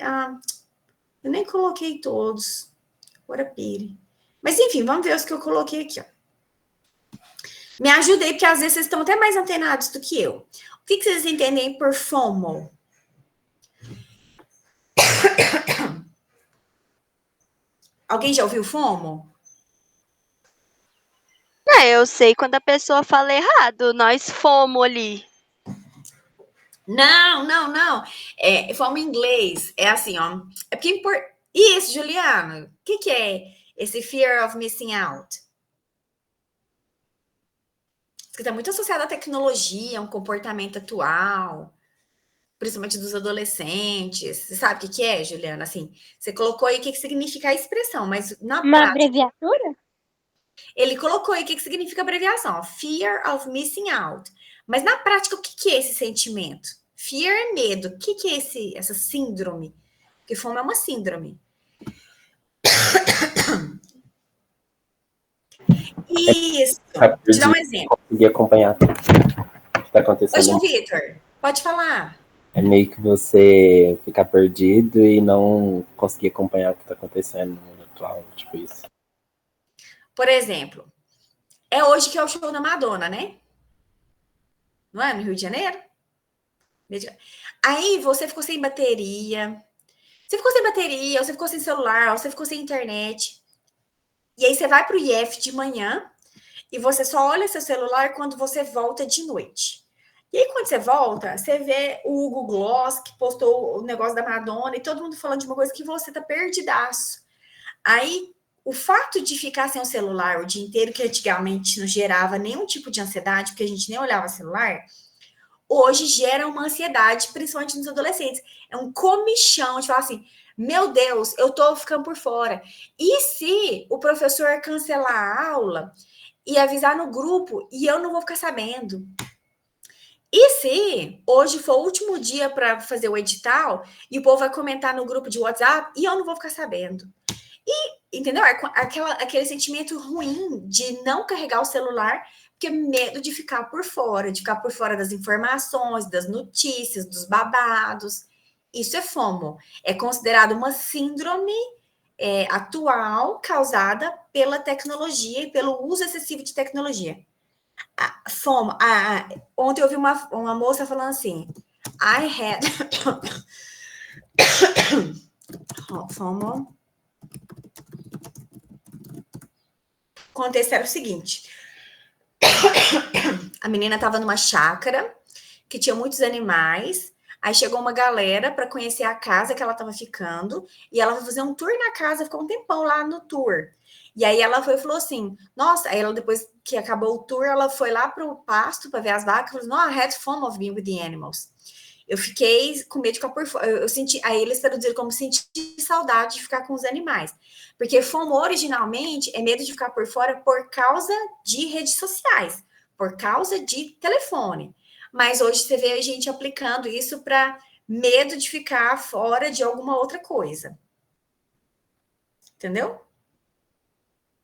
eu nem coloquei todos, ora pire. Mas enfim, vamos ver os que eu coloquei aqui, ó. Me ajudei, porque às vezes vocês estão até mais antenados do que eu. O que vocês entendem por FOMO? Alguém já ouviu FOMO? Eu sei quando a pessoa fala errado. Nós fomos ali. Não. FOMO em inglês. É assim, ó. É porque Isso, Juliana. O que é esse fear of missing out? Que está muito associado à tecnologia, a um comportamento atual, principalmente dos adolescentes. Você sabe o que é, Juliana? Assim, você colocou aí o que significa a expressão, mas na Uma prática... abreviatura? Ele colocou aí o que significa abreviação, fear of missing out. Mas na prática, o que é esse sentimento? Fear é medo. O que é essa síndrome? Porque FOMO é uma síndrome. Isso. Ficar Te dar um perdido, exemplo. conseguir acompanhar o que está Ô, acontecendo. João Vitor, pode falar. É meio que você ficar perdido e não conseguir acompanhar o que está acontecendo no mundo atual, tipo isso. Por exemplo, é hoje que é o show da Madonna, né? Não é? No Rio de Janeiro? Aí você ficou sem bateria. Você ficou sem bateria, ou você ficou sem celular, ou você ficou sem internet. E aí você vai para o IF de manhã e você só olha seu celular quando você volta de noite. E aí, quando você volta, você vê o Hugo Gloss, que postou o negócio da Madonna, e todo mundo falando de uma coisa que você tá perdidaço. Aí, o fato de ficar sem o celular o dia inteiro, que antigamente não gerava nenhum tipo de ansiedade, porque a gente nem olhava celular, hoje gera uma ansiedade, principalmente nos adolescentes. É um comichão de falar assim, meu Deus, eu tô ficando por fora. E se o professor cancelar a aula e avisar no grupo e eu não vou ficar sabendo? E se hoje for o último dia para fazer o edital e o povo vai comentar no grupo de WhatsApp e eu não vou ficar sabendo? E, entendeu? Aquele sentimento ruim de não carregar o celular, porque medo de ficar por fora, das informações, das notícias, dos babados. Isso é FOMO. É considerado uma síndrome atual causada pela tecnologia e pelo uso excessivo de tecnologia. FOMO. Ontem eu vi uma moça falando assim, I had FOMO. O contexto era o seguinte, a menina estava numa chácara que tinha muitos animais, aí chegou uma galera para conhecer a casa que ela estava ficando, e ela foi fazer um tour na casa, ficou um tempão lá no tour. E aí ela foi e falou assim, nossa, aí ela depois que acabou o tour, ela foi lá pro pasto para ver as vacas, falou, no, I had fun of being with the animals. Eu fiquei com medo de ficar por fora, eu senti, aí eles traduziram como sentir saudade de ficar com os animais. Porque FOMO originalmente é medo de ficar por fora por causa de redes sociais, por causa de telefone. Mas hoje você vê a gente aplicando isso para medo de ficar fora de alguma outra coisa. Entendeu?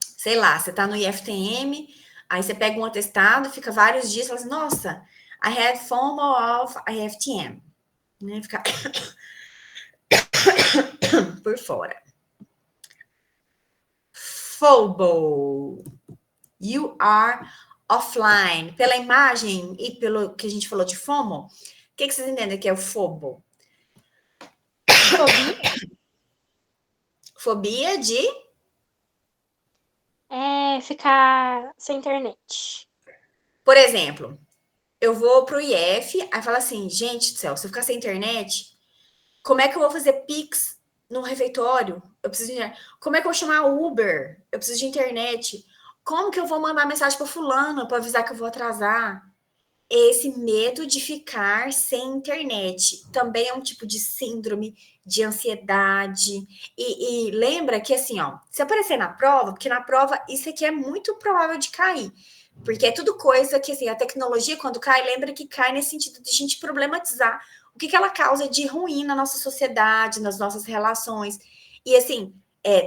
Sei lá, você tá no IFTM, aí você pega um atestado, fica vários dias, fala assim, nossa, I had FOMO of IFTM. Né? Ficar por fora. FOBO. You are offline. Pela imagem e pelo que a gente falou de FOMO, o que vocês entendem que é o FOBO? Fobia de? Ficar sem internet. Por exemplo, eu vou pro IF, aí fala assim, gente do céu, se eu ficar sem internet, como é que eu vou fazer Pix no refeitório? Eu preciso de internet. Como é que eu vou chamar Uber? Eu preciso de internet. Como que eu vou mandar mensagem para fulano para avisar que eu vou atrasar? Esse medo de ficar sem internet também é um tipo de síndrome de ansiedade. E lembra que assim, ó, se aparecer na prova, porque na prova isso aqui é muito provável de cair. Porque é tudo coisa que assim, a tecnologia, quando cai, lembra que cai nesse sentido de a gente problematizar o que ela causa de ruim na nossa sociedade, nas nossas relações. E assim,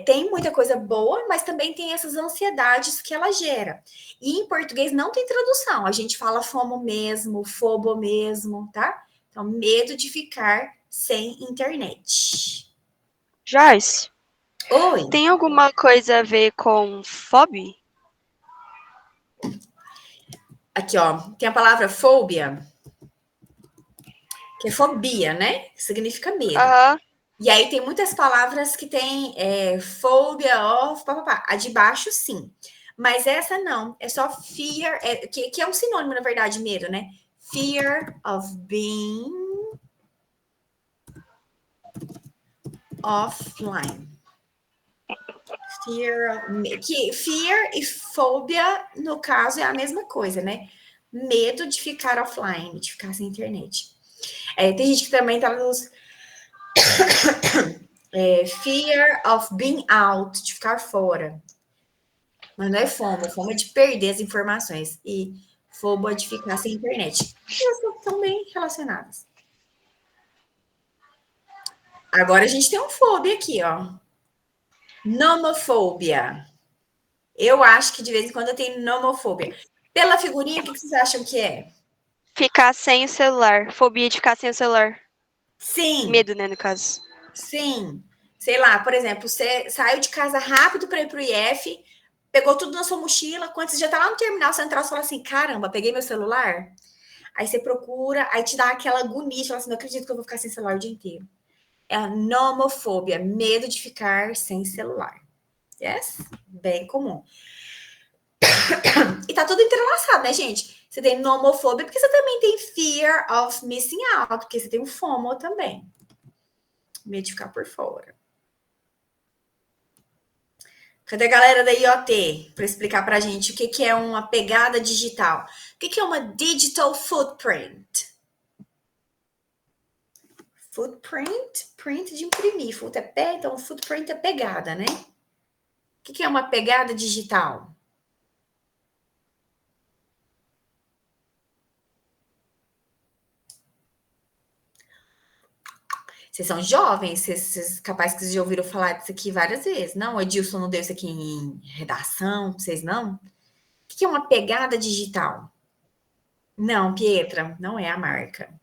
tem muita coisa boa, mas também tem essas ansiedades que ela gera. E em português não tem tradução. A gente fala FOMO mesmo, FOBO mesmo, tá? Então, medo de ficar sem internet. Joyce, Oi. tem alguma coisa a ver com FOB? Aqui, ó. Tem a palavra fobia, que é fobia, né? Que significa medo. Aham. E aí tem muitas palavras que tem phobia of, papapá. A de baixo, sim. Mas essa não. É só fear, que é um sinônimo, na verdade, medo, né? Fear of being offline. Fear e fobia, no caso, é a mesma coisa, né? Medo de ficar offline, de ficar sem internet. Tem gente que também tá nos... fear of being out, de ficar fora. Mas não é FOMO. FOMO é de perder as informações. E FOBO é de ficar sem internet. Elas estão bem relacionadas. Agora a gente tem um FOB aqui, ó. Nomofobia. Eu acho que de vez em quando eu tenho nomofobia. Pela figurinha, o que vocês acham que é? Ficar sem o celular. Fobia de ficar sem o celular. Sim. Medo, né, no caso. Sim. Sei lá, por exemplo, você saiu de casa rápido para ir pro IF, pegou tudo na sua mochila, quando você já tá lá no terminal central, você fala assim, caramba, peguei meu celular? Aí você procura, aí te dá aquela agonia, fala assim, não acredito que eu vou ficar sem celular o dia inteiro. É a nomofobia, medo de ficar sem celular. Yes? Bem comum. E tá tudo entrelaçado, né, gente? Você tem nomofobia, porque você também tem fear of missing out, porque você tem o FOMO também. Medo de ficar por fora. Cadê a galera da IoT para explicar para a gente o que é uma pegada digital? O que é uma digital footprint? Footprint, print de imprimir. Foot é pé, então footprint é pegada, né? O que é uma pegada digital? Vocês são jovens, vocês capaz que vocês já ouviram falar disso aqui várias vezes. Não, o Edilson não deu isso aqui em redação, vocês não? O que é uma pegada digital? Não, Pietra, não é a marca.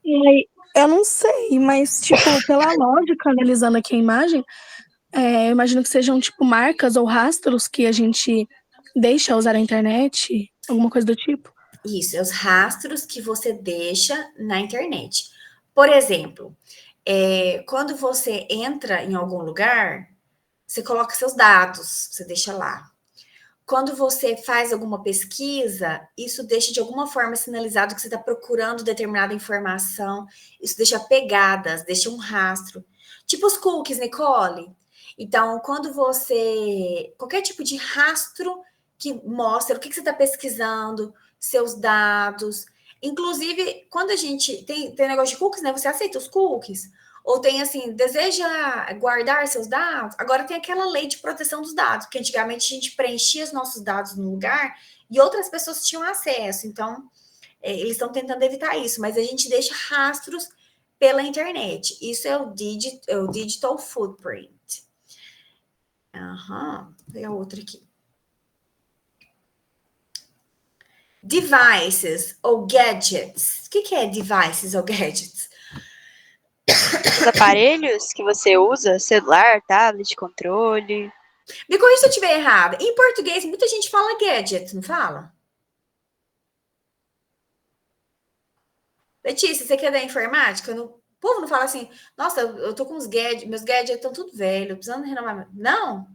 Eu não sei, mas, tipo, pela lógica, analisando aqui a imagem, eu imagino que sejam, tipo, marcas ou rastros que a gente deixa usar a internet, alguma coisa do tipo. Isso, é os rastros que você deixa na internet. Por exemplo, quando você entra em algum lugar, você coloca seus dados, você deixa lá. Quando você faz alguma pesquisa, isso deixa de alguma forma sinalizado que você está procurando determinada informação. Isso deixa pegadas, deixa um rastro. Tipo os cookies, Nicole. Então, quando você... Qualquer tipo de rastro que mostra o que você está pesquisando, seus dados. Inclusive, quando a gente... Tem negócio de cookies, né? Você aceita os cookies? Ou tem assim, deseja guardar seus dados? Agora tem aquela lei de proteção dos dados, que antigamente a gente preenchia os nossos dados no lugar e outras pessoas tinham acesso. Então, eles estão tentando evitar isso, mas a gente deixa rastros pela internet. Isso é o digital footprint. Vou pegar outra aqui. Devices ou gadgets. O que é devices ou gadgets? Os aparelhos que você usa, celular, tablet, controle. Me corrija se eu estiver errada. Em português, muita gente fala gadget, não fala? Letícia, você que é da informática? O povo não fala assim, nossa, eu tô com os gadgets, meus gadgets estão tudo velho, precisando renovar. Não,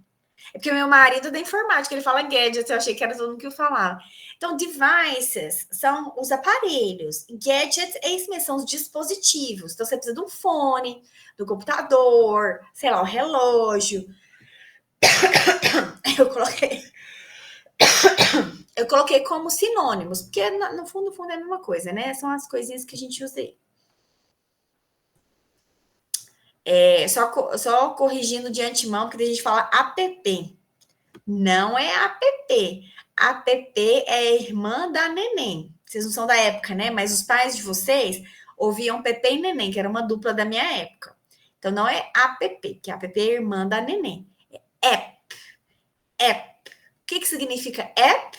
é porque o meu marido é da informática, ele fala gadgets, eu achei que era todo mundo que eu falava. Então, devices são os aparelhos. Gadgets é isso mesmo, são os dispositivos. Então, você precisa de um fone, do computador, sei lá, o relógio. Eu coloquei como sinônimos, porque no fundo é a mesma coisa, né? São as coisinhas que a gente usa aí. Só corrigindo de antemão, porque a gente fala app. Não é app. App é a irmã da neném. Vocês não são da época, né? Mas os pais de vocês ouviam Pepe e Neném, que era uma dupla da minha época. Então, não é app, que app é a irmã da neném. É app. App. O que significa app?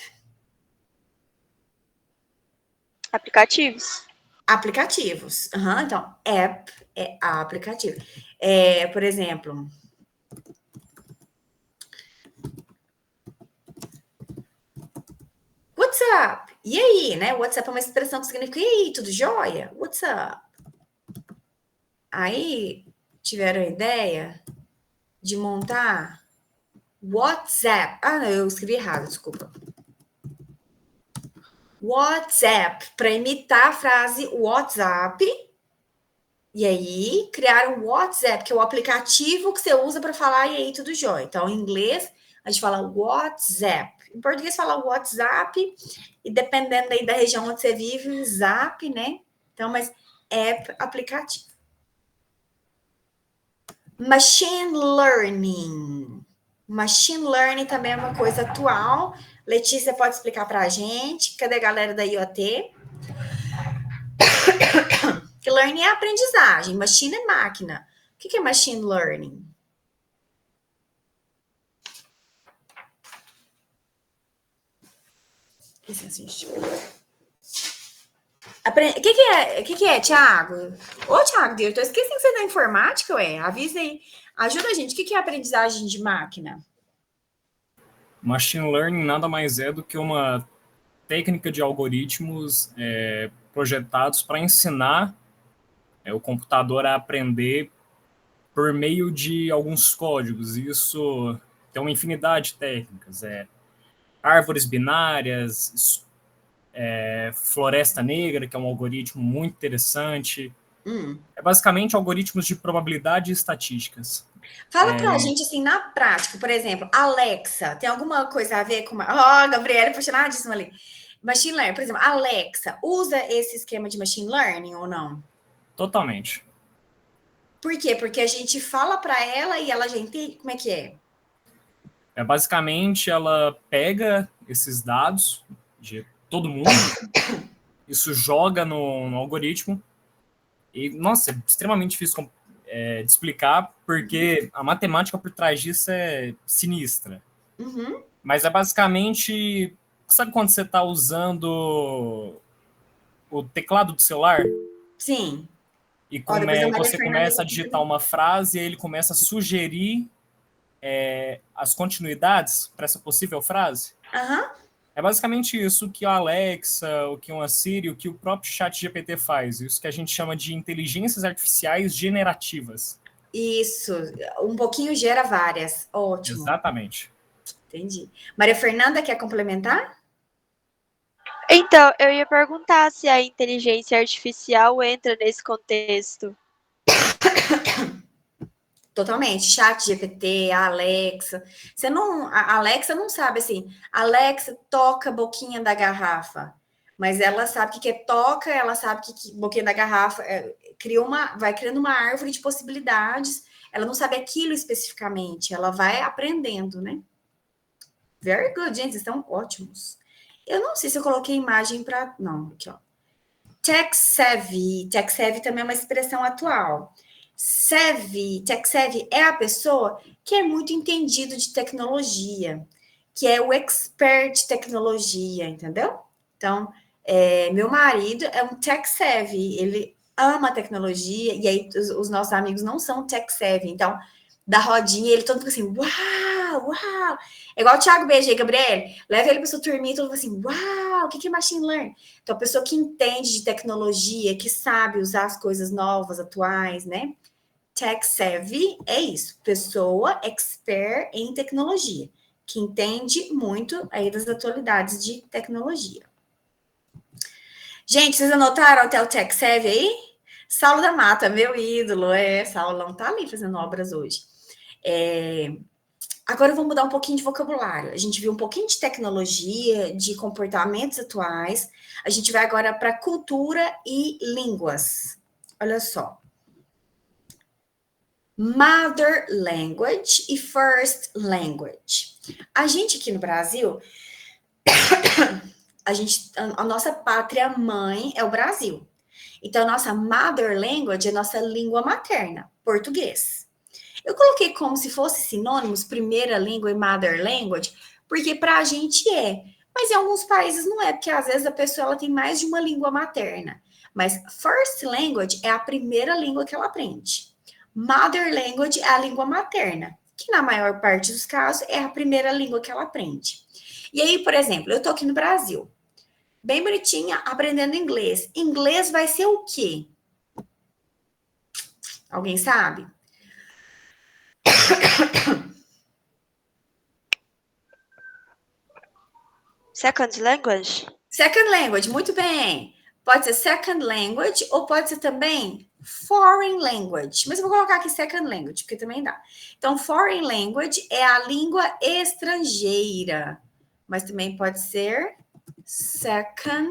Aplicativos. Aplicativos. Então, app é aplicativo. Por exemplo, WhatsApp. E aí, né? WhatsApp é uma expressão que significa, e aí, tudo jóia? WhatsApp. Aí, tiveram a ideia de montar WhatsApp. Ah, não, eu escrevi errado, desculpa. WhatsApp, para imitar a frase WhatsApp. E aí, criaram o WhatsApp, que é o aplicativo que você usa para falar e aí tudo jóia. Então, em inglês, a gente fala WhatsApp. Em português, fala WhatsApp. E dependendo aí da região onde você vive, Zap, né? Então, mas app, aplicativo. Machine Learning. Machine Learning também é uma coisa atual. Letícia pode explicar para a gente. Cadê a galera da IoT? Que learning é aprendizagem, machine é máquina. O que é machine learning? Licença, gente. O que é, Thiago? Ô, Thiago, eu tô esquecendo que você é da informática, ué. Avisa aí. Ajuda a gente. O que é aprendizagem de máquina? Machine Learning nada mais é do que uma técnica de algoritmos projetados para ensinar o computador a aprender por meio de alguns códigos. Isso tem uma infinidade de técnicas. Árvores binárias, floresta negra, que é um algoritmo muito interessante. É basicamente algoritmos de probabilidade e estatísticas. Fala pra gente, assim, na prática, por exemplo, Alexa, tem alguma coisa a ver com... Gabriela, apaixonadíssima ali. Machine Learning, por exemplo, Alexa, usa esse esquema de Machine Learning ou não? Totalmente. Por quê? Porque a gente fala para ela e ela já entende como é que é. Basicamente, ela pega esses dados de todo mundo, isso joga no algoritmo, e, nossa, é extremamente difícil de explicar, porque a matemática por trás disso é sinistra. Mas é basicamente... Sabe quando você está usando o teclado do celular? Sim. E você começa a digitar uma frase e ele começa a sugerir as continuidades para essa possível frase? É basicamente isso que a Alexa, o que uma Siri, o que o próprio ChatGPT faz. Isso que a gente chama de inteligências artificiais generativas. Isso. Um pouquinho gera várias. Ótimo. Exatamente. Entendi. Maria Fernanda, quer complementar? Então, eu ia perguntar se a inteligência artificial entra nesse contexto. Totalmente. ChatGPT, a Alexa. A Alexa não sabe assim. Alexa, toca a boquinha da garrafa. Mas ela sabe o que é toca, ela sabe que boquinha da garrafa vai criando uma árvore de possibilidades. Ela não sabe aquilo especificamente. Ela vai aprendendo, né? Very good, gente. Vocês estão ótimos. Eu não sei se eu coloquei imagem para... Não, aqui, ó. Tech savvy. Tech savvy também é uma expressão atual. Tech savvy é a pessoa que é muito entendido de tecnologia, que é o expert de tecnologia, entendeu? Então, meu marido é um tech savvy, ele ama tecnologia, e aí os nossos amigos não são tech savvy, então, da rodinha, ele todo mundo fica assim, uau, uau. É igual o Thiago BG, Gabriel, leva ele para sua turminha e todo mundo assim, uau, o que é machine learning? Então, a pessoa que entende de tecnologia, que sabe usar as coisas novas, atuais, né? Tech savvy é isso, pessoa expert em tecnologia, que entende muito aí das atualidades de tecnologia. Gente, vocês anotaram até o tech savvy aí? Saulo da Mata, meu ídolo, Saulão tá ali fazendo obras hoje. Agora eu vou mudar um pouquinho de vocabulário. A gente viu um pouquinho de tecnologia, de comportamentos atuais. A gente vai agora para cultura e línguas. Olha só. Mother language e first language. A gente aqui no Brasil, a nossa pátria mãe é o Brasil. Então, a nossa mother language é a nossa língua materna, português. Eu coloquei como se fosse sinônimos, primeira língua e mother language, porque para a gente é. Mas em alguns países não é, porque às vezes a pessoa ela tem mais de uma língua materna. Mas first language é a primeira língua que ela aprende. Mother language é a língua materna, que na maior parte dos casos é a primeira língua que ela aprende. E aí, por exemplo, eu tô aqui no Brasil, bem bonitinha, aprendendo inglês. Inglês vai ser o quê? Alguém sabe? Second language? Second language, muito bem. Pode ser second language ou pode ser também foreign language. Mas eu vou colocar aqui second language, porque também dá. Então, foreign language é a língua estrangeira. Mas também pode ser second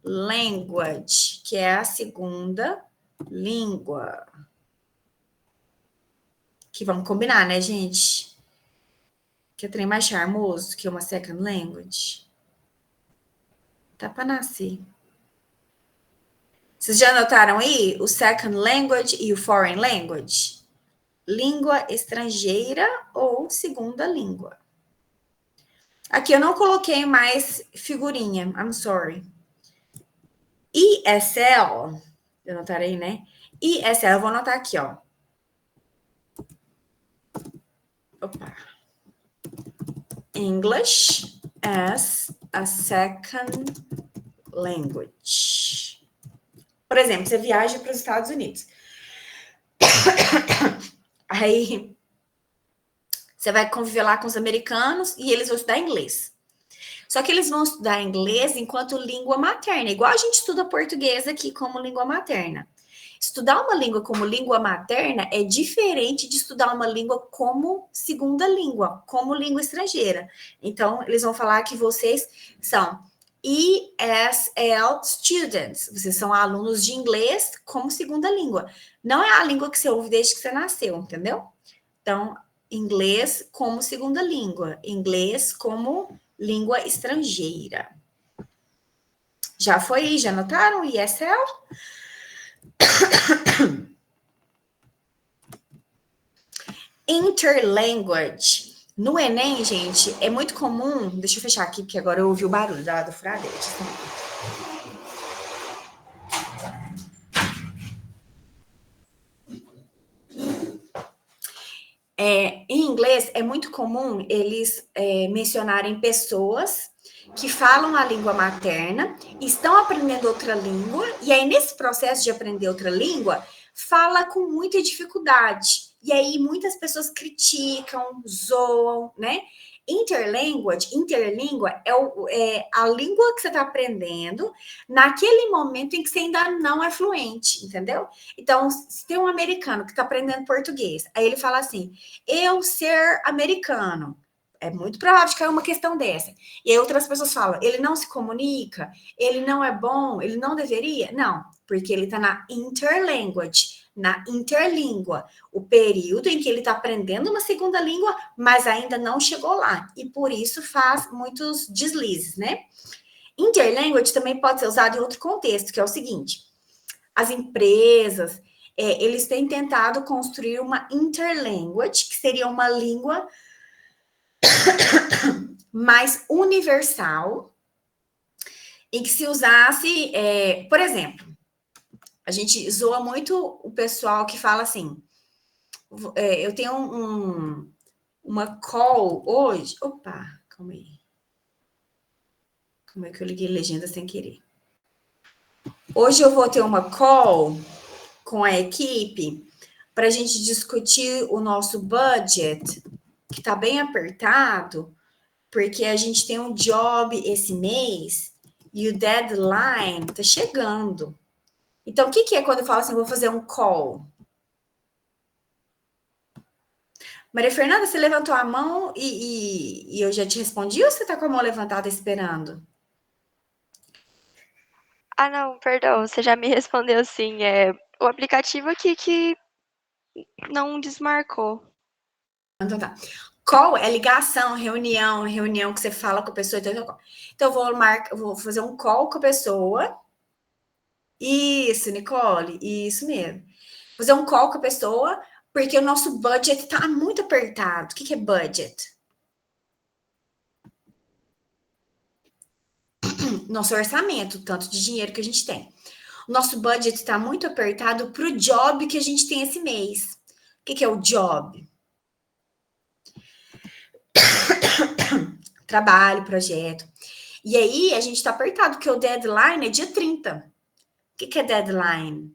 language, que é a segunda língua. Que vamos combinar, né, gente? Que é trem mais charmoso que uma second language. Tá para nascer. Vocês já notaram aí o second language e o foreign language? Língua estrangeira ou segunda língua. Aqui eu não coloquei mais figurinha. I'm sorry. ESL, eu anotarei, né? ESL, eu vou anotar aqui, ó. Opa. English as a second language. Por exemplo, você viaja para os Estados Unidos. Aí você vai conviver lá com os americanos e eles vão estudar inglês. Só que eles vão estudar inglês enquanto língua materna, igual a gente estuda português aqui como língua materna. Estudar uma língua como língua materna é diferente de estudar uma língua como segunda língua, como língua estrangeira. Então, eles vão falar que vocês são ESL students, vocês são alunos de inglês como segunda língua. Não é a língua que você ouve desde que você nasceu, entendeu? Então, inglês como segunda língua, inglês como língua estrangeira. Já foi aí? Já notaram ESL? Interlanguage. No Enem, gente, é muito comum... Deixa eu fechar aqui, porque agora eu ouvi o barulho do furadeira. Em inglês, é muito comum eles mencionarem pessoas que falam a língua materna, estão aprendendo outra língua, e aí, nesse processo de aprender outra língua, fala com muita dificuldade. E aí, muitas pessoas criticam, zoam, né? Interlíngua é a língua que você está aprendendo naquele momento em que você ainda não é fluente, entendeu? Então, se tem um americano que está aprendendo português, aí ele fala assim, eu ser americano, é muito provável de cair uma questão dessa. E aí outras pessoas falam, ele não se comunica, ele não é bom, ele não deveria? Não, porque ele está na interlanguage, na interlíngua, o período em que ele está aprendendo uma segunda língua, mas ainda não chegou lá. E por isso faz muitos deslizes, né? Interlanguage também pode ser usado em outro contexto, que é o seguinte, as empresas, eles têm tentado construir uma interlanguage, que seria uma língua mais universal, em que se usasse, por exemplo, a gente zoa muito o pessoal que fala assim, eu tenho uma call hoje, opa, calma aí, como é que eu liguei legenda sem querer? Hoje eu vou ter uma call com a equipe para a gente discutir o nosso budget, que está bem apertado, porque a gente tem um job esse mês e o deadline está chegando. Então, o que é quando eu falo assim, vou fazer um call? Maria Fernanda, você levantou a mão e eu já te respondi ou você está com a mão levantada esperando? Ah, não, perdão, você já me respondeu sim. O aplicativo aqui que não desmarcou. Então tá. Call é ligação, reunião que você fala com a pessoa. Então eu vou fazer um call com a pessoa. Isso, Nicole, isso mesmo. Fazer um call com a pessoa, porque o nosso budget tá muito apertado. O que é budget? Nosso orçamento, tanto de dinheiro que a gente tem. O nosso budget está muito apertado para o job que a gente tem esse mês. O que é o job? Trabalho, projeto. E aí, a gente está apertado, porque o deadline é dia 30. O que é deadline?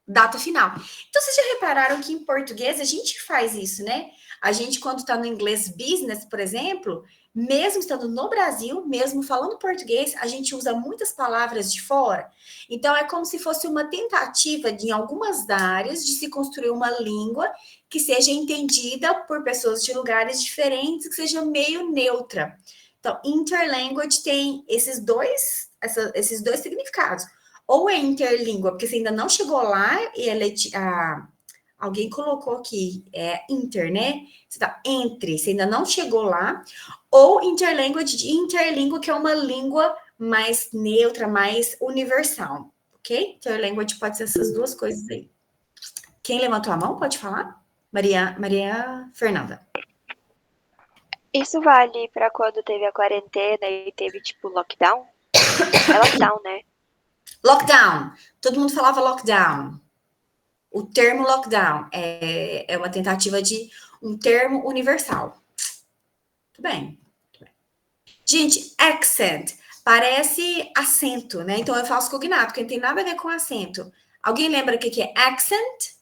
Data final. Então, vocês já repararam que em português a gente faz isso, né? A gente, quando está no inglês business, por exemplo, mesmo estando no Brasil, mesmo falando português, a gente usa muitas palavras de fora. Então, é como se fosse uma tentativa, em algumas áreas, de se construir uma língua que seja entendida por pessoas de lugares diferentes, que seja meio neutra. Então, interlanguage tem esses dois significados. Ou é interlíngua, porque você ainda não chegou lá, e alguém colocou aqui, inter, né? Você tá entre, você ainda não chegou lá. Ou interlanguage de interlíngua, que é uma língua mais neutra, mais universal, ok? Interlanguage pode ser essas duas coisas aí. Quem levantou a mão, pode falar? Maria Fernanda. Isso vale pra quando teve a quarentena e teve, tipo, lockdown? É lockdown, né? Lockdown. Todo mundo falava lockdown. O termo lockdown é uma tentativa de um termo universal. Tudo bem. Gente, accent parece acento, né? Então eu faço cognato, porque não tem nada a ver com acento. Alguém lembra o que é accent?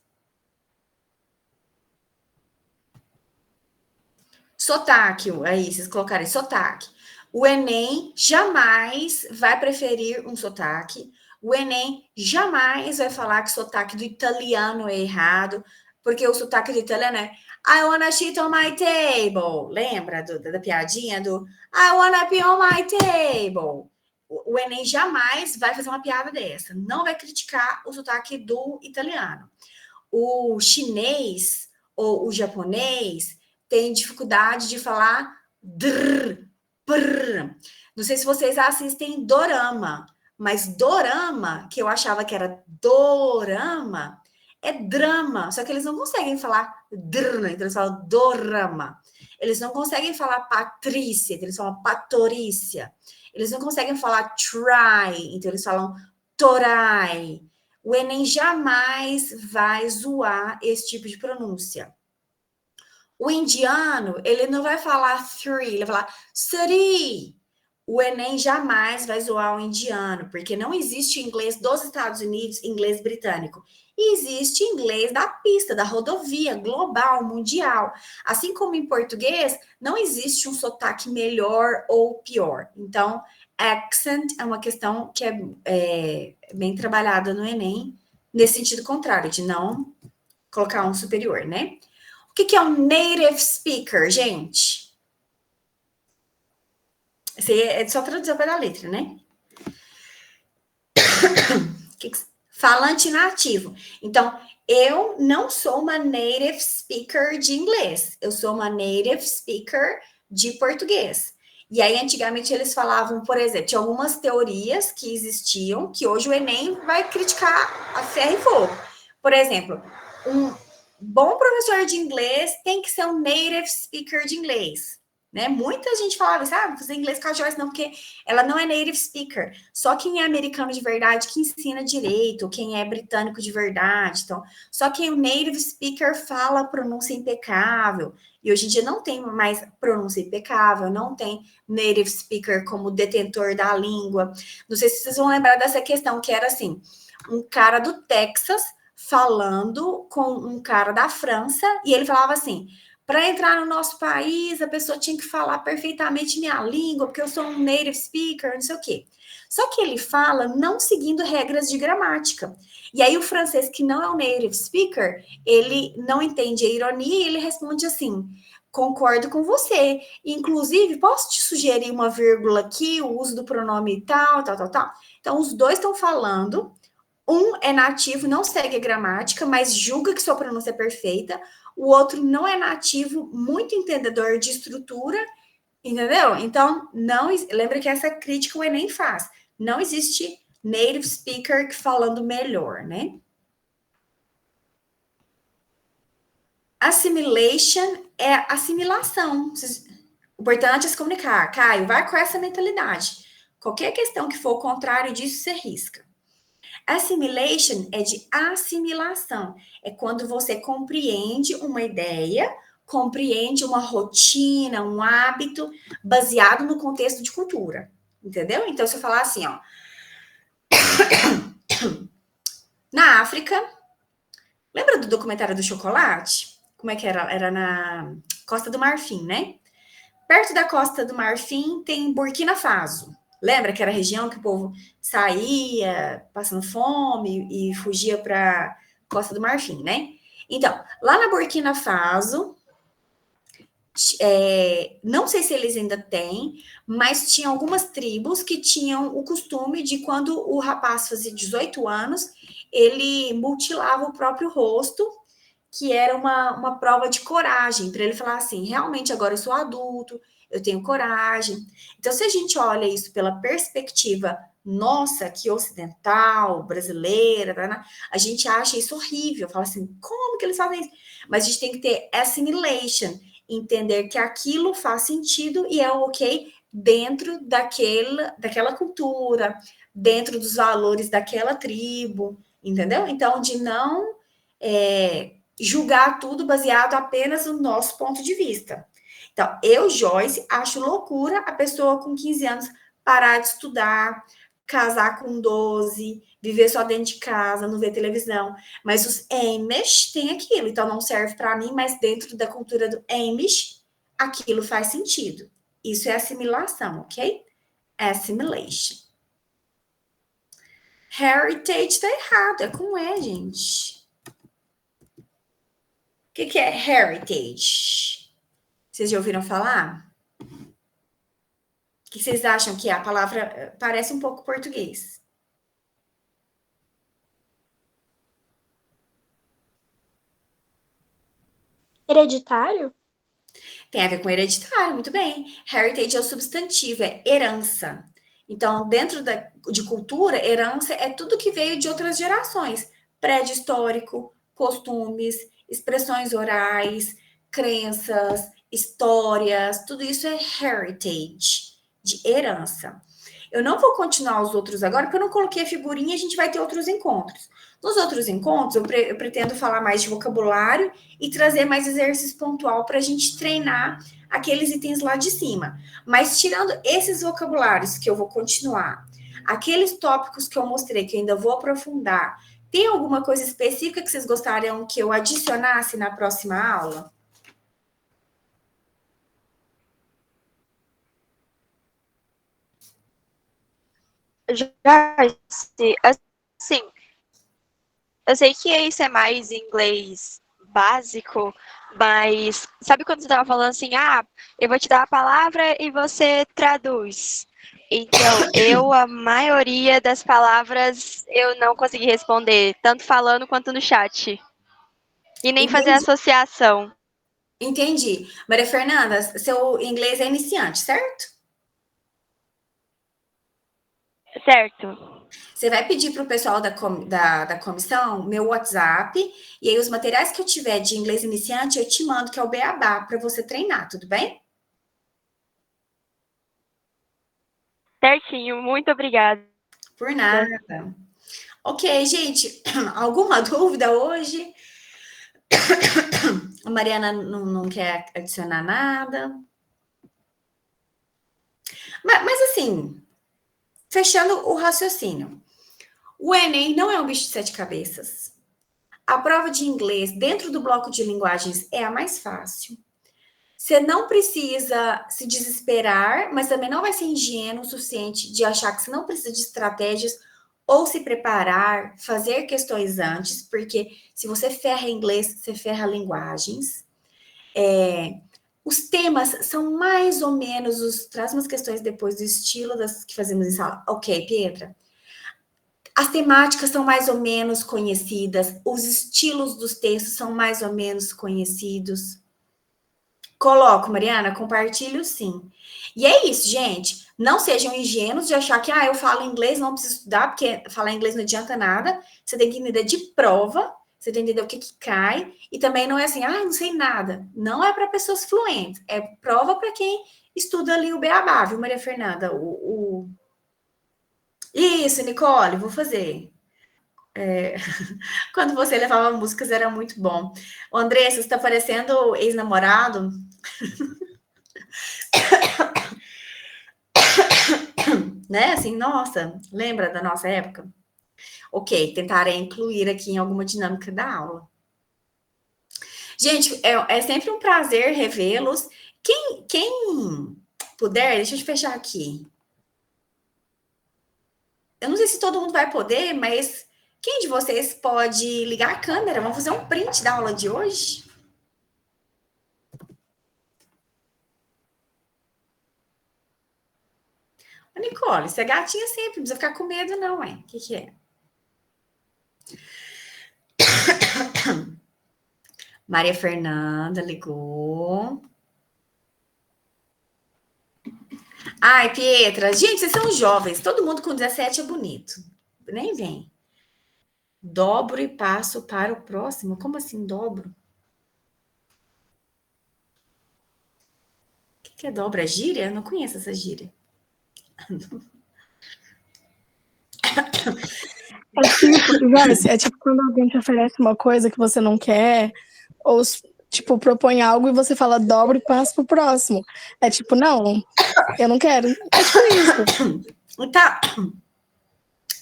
Sotaque, aí vocês colocarem sotaque. O Enem jamais vai preferir um sotaque. O Enem jamais vai falar que o sotaque do italiano é errado, porque o sotaque do italiano é I wanna sit on my table. Lembra da piadinha do I wanna be on my table? O Enem jamais vai fazer uma piada dessa. Não vai criticar o sotaque do italiano. O chinês ou o japonês tem dificuldade de falar drr, prr. Não sei se vocês assistem dorama, mas dorama, que eu achava que era dorama, é drama, só que eles não conseguem falar drama, então eles falam dorama. Eles não conseguem falar Patrícia, então eles falam Patorícia. Eles não conseguem falar try, então eles falam torai. O Enem jamais vai zoar esse tipo de pronúncia. O indiano, ele não vai falar three, ele vai falar three. O Enem jamais vai zoar o indiano, porque não existe inglês dos Estados Unidos, inglês britânico. E existe inglês da pista, da rodovia, global, mundial. Assim como em português, não existe um sotaque melhor ou pior. Então, accent é uma questão que é bem trabalhada no Enem, nesse sentido contrário, de não colocar um superior, né? O que é um native speaker, gente? Esse é só traduzir para a letra, né? Falante nativo. Então, eu não sou uma native speaker de inglês. Eu sou uma native speaker de português. E aí, antigamente, eles falavam, por exemplo, tinha algumas teorias que existiam, que hoje o Enem vai criticar a ferro e fogo. Por exemplo, um bom professor de inglês tem que ser um native speaker de inglês. Né? Muita gente falava assim, vou fazer inglês com a Joyce, não, porque ela não é native speaker. Só quem é americano de verdade que ensina direito, quem é britânico de verdade. Então, só quem é o native speaker fala pronúncia impecável. E hoje em dia não tem mais pronúncia impecável, não tem native speaker como detentor da língua. Não sei se vocês vão lembrar dessa questão, que era assim, um cara do Texas falando com um cara da França, e ele falava assim, para entrar no nosso país, a pessoa tinha que falar perfeitamente minha língua, porque eu sou um native speaker, não sei o quê. Só que ele fala não seguindo regras de gramática. E aí o francês, que não é um native speaker, ele não entende a ironia e ele responde assim, concordo com você. Inclusive, posso te sugerir uma vírgula aqui, o uso do pronome tal. Então, os dois estão falando, um é nativo, não segue a gramática, mas julga que sua pronúncia é perfeita. O outro não é nativo, muito entendedor de estrutura, entendeu? Então, lembra que essa crítica o Enem faz. Não existe native speaker falando melhor, né? Assimilation é assimilação. O importante é se comunicar. Caio, vai com essa mentalidade. Qualquer questão que for o contrário disso, você risca. Assimilation é de assimilação. É quando você compreende uma ideia, compreende uma rotina, um hábito, baseado no contexto de cultura. Entendeu? Então, se eu falar assim, ó. Na África, lembra do documentário do chocolate? Como é que era? Era na Costa do Marfim, né? Perto da Costa do Marfim tem Burkina Faso. Lembra que era a região que o povo saía passando fome e fugia para Costa do Marfim, né? Então, lá na Burkina Faso, não sei se eles ainda têm, mas tinha algumas tribos que tinham o costume de quando o rapaz fazia 18 anos, ele mutilava o próprio rosto, que era uma prova de coragem, para ele falar assim, realmente agora eu sou adulto, eu tenho coragem. Então, se a gente olha isso pela perspectiva nossa, que ocidental, brasileira, a gente acha isso horrível, fala assim, como que eles fazem isso? Mas a gente tem que ter assimilation, entender que aquilo faz sentido e é ok dentro daquela cultura, dentro dos valores daquela tribo, entendeu? Então, de não julgar tudo baseado apenas no nosso ponto de vista. Então, eu, Joyce, acho loucura a pessoa com 15 anos parar de estudar, casar com 12, viver só dentro de casa, não ver televisão. Mas os Amish têm aquilo, então não serve para mim, mas dentro da cultura do Amish, aquilo faz sentido. Isso é assimilação, ok? Assimilation. Heritage tá errado, é com E, gente. O que é heritage? Vocês já ouviram falar? O que vocês acham que é? A palavra parece um pouco português. Hereditário? Tem a ver com hereditário, muito bem. Heritage é o substantivo, é herança. Então, dentro de cultura, herança é tudo que veio de outras gerações. Prédio histórico, costumes, expressões orais, crenças, histórias, tudo isso é heritage, de herança. Eu não vou continuar os outros agora, porque eu não coloquei a figurinha, a gente vai ter outros encontros. Nos outros encontros, eu pretendo falar mais de vocabulário e trazer mais exercício pontual para a gente treinar aqueles itens lá de cima. Mas tirando esses vocabulários que eu vou continuar, aqueles tópicos que eu mostrei, que eu ainda vou aprofundar, tem alguma coisa específica que vocês gostariam que eu adicionasse na próxima aula? Já, assim, eu sei que isso é mais inglês básico, mas sabe quando você estava falando assim, eu vou te dar a palavra e você traduz. Então, a maioria das palavras, eu não consegui responder, tanto falando quanto no chat. E nem fazer associação. Entendi. Maria Fernanda, seu inglês é iniciante, certo? Certo. Você vai pedir para o pessoal da comissão meu WhatsApp, e aí os materiais que eu tiver de inglês iniciante, eu te mando, que é o Beabá, para você treinar, tudo bem? Certinho, muito obrigada. Por nada. Ok, gente, alguma dúvida hoje? A Mariana não quer adicionar nada. Mas assim, fechando o raciocínio. O Enem não é um bicho de 7 cabeças. A prova de inglês dentro do bloco de linguagens é a mais fácil. Você não precisa se desesperar, mas também não vai ser ingênuo o suficiente de achar que você não precisa de estratégias ou se preparar, fazer questões antes, porque se você ferra inglês, você ferra linguagens. Os temas são mais ou menos traz umas questões depois do estilo das que fazemos em sala. Ok, Pietra? As temáticas são mais ou menos conhecidas, os estilos dos textos são mais ou menos conhecidos. Coloco, Mariana, compartilho sim. E é isso, gente. Não sejam ingênuos de achar que eu falo inglês, não preciso estudar, porque falar inglês não adianta nada. Você tem que entender de prova, você tem que entender o que cai, e também não é assim, não sei nada. Não é para pessoas fluentes, é prova para quem estuda ali o beabá, viu, Maria Fernanda? Isso, Nicole, vou fazer. Quando você levava músicas era muito bom. O Andressa, você está parecendo ex-namorado? Né? Assim, nossa, lembra da nossa época? Ok, tentarei incluir aqui em alguma dinâmica da aula. Gente, é sempre um prazer revê-los. Quem puder, deixa eu fechar aqui. Eu não sei se todo mundo vai poder, mas quem de vocês pode ligar a câmera? Vamos fazer um print da aula de hoje? Nicole, você é gatinha sempre, não precisa ficar com medo, não, hein? O que é? Maria Fernanda ligou. Ai, Pietra, gente, vocês são jovens, todo mundo com 17 é bonito. Nem vem. Dobro e passo para o próximo. Como assim dobro? Que é dobra? Gíria? Eu não conheço essa gíria. É tipo quando alguém te oferece uma coisa que você não quer, ou tipo, propõe algo e você fala dobra e passa pro próximo. É tipo, não, eu não quero. É tipo isso. Então,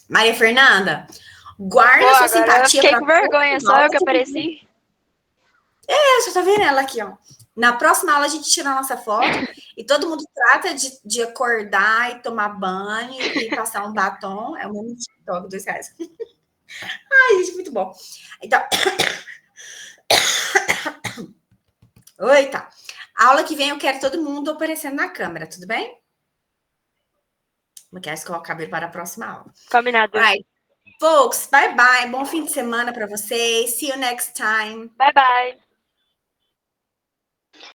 Maria Fernanda, guarda Pô, sua agora eu simpatia fiquei para com vergonha, só eu que apareci. Você tá vendo ela aqui, ó. Na próxima aula a gente tira a nossa foto e todo mundo trata de acordar e tomar banho e passar um batom. É o mesmo TikTok, R$2. Ai, gente, muito bom. Então. Oi, tá. A aula que vem eu quero todo mundo aparecendo na câmera, tudo bem? Não quero escovar o cabelo para a próxima aula. Combinado. Right. Folks, bye bye. Bom fim de semana para vocês. See you next time. Bye, bye.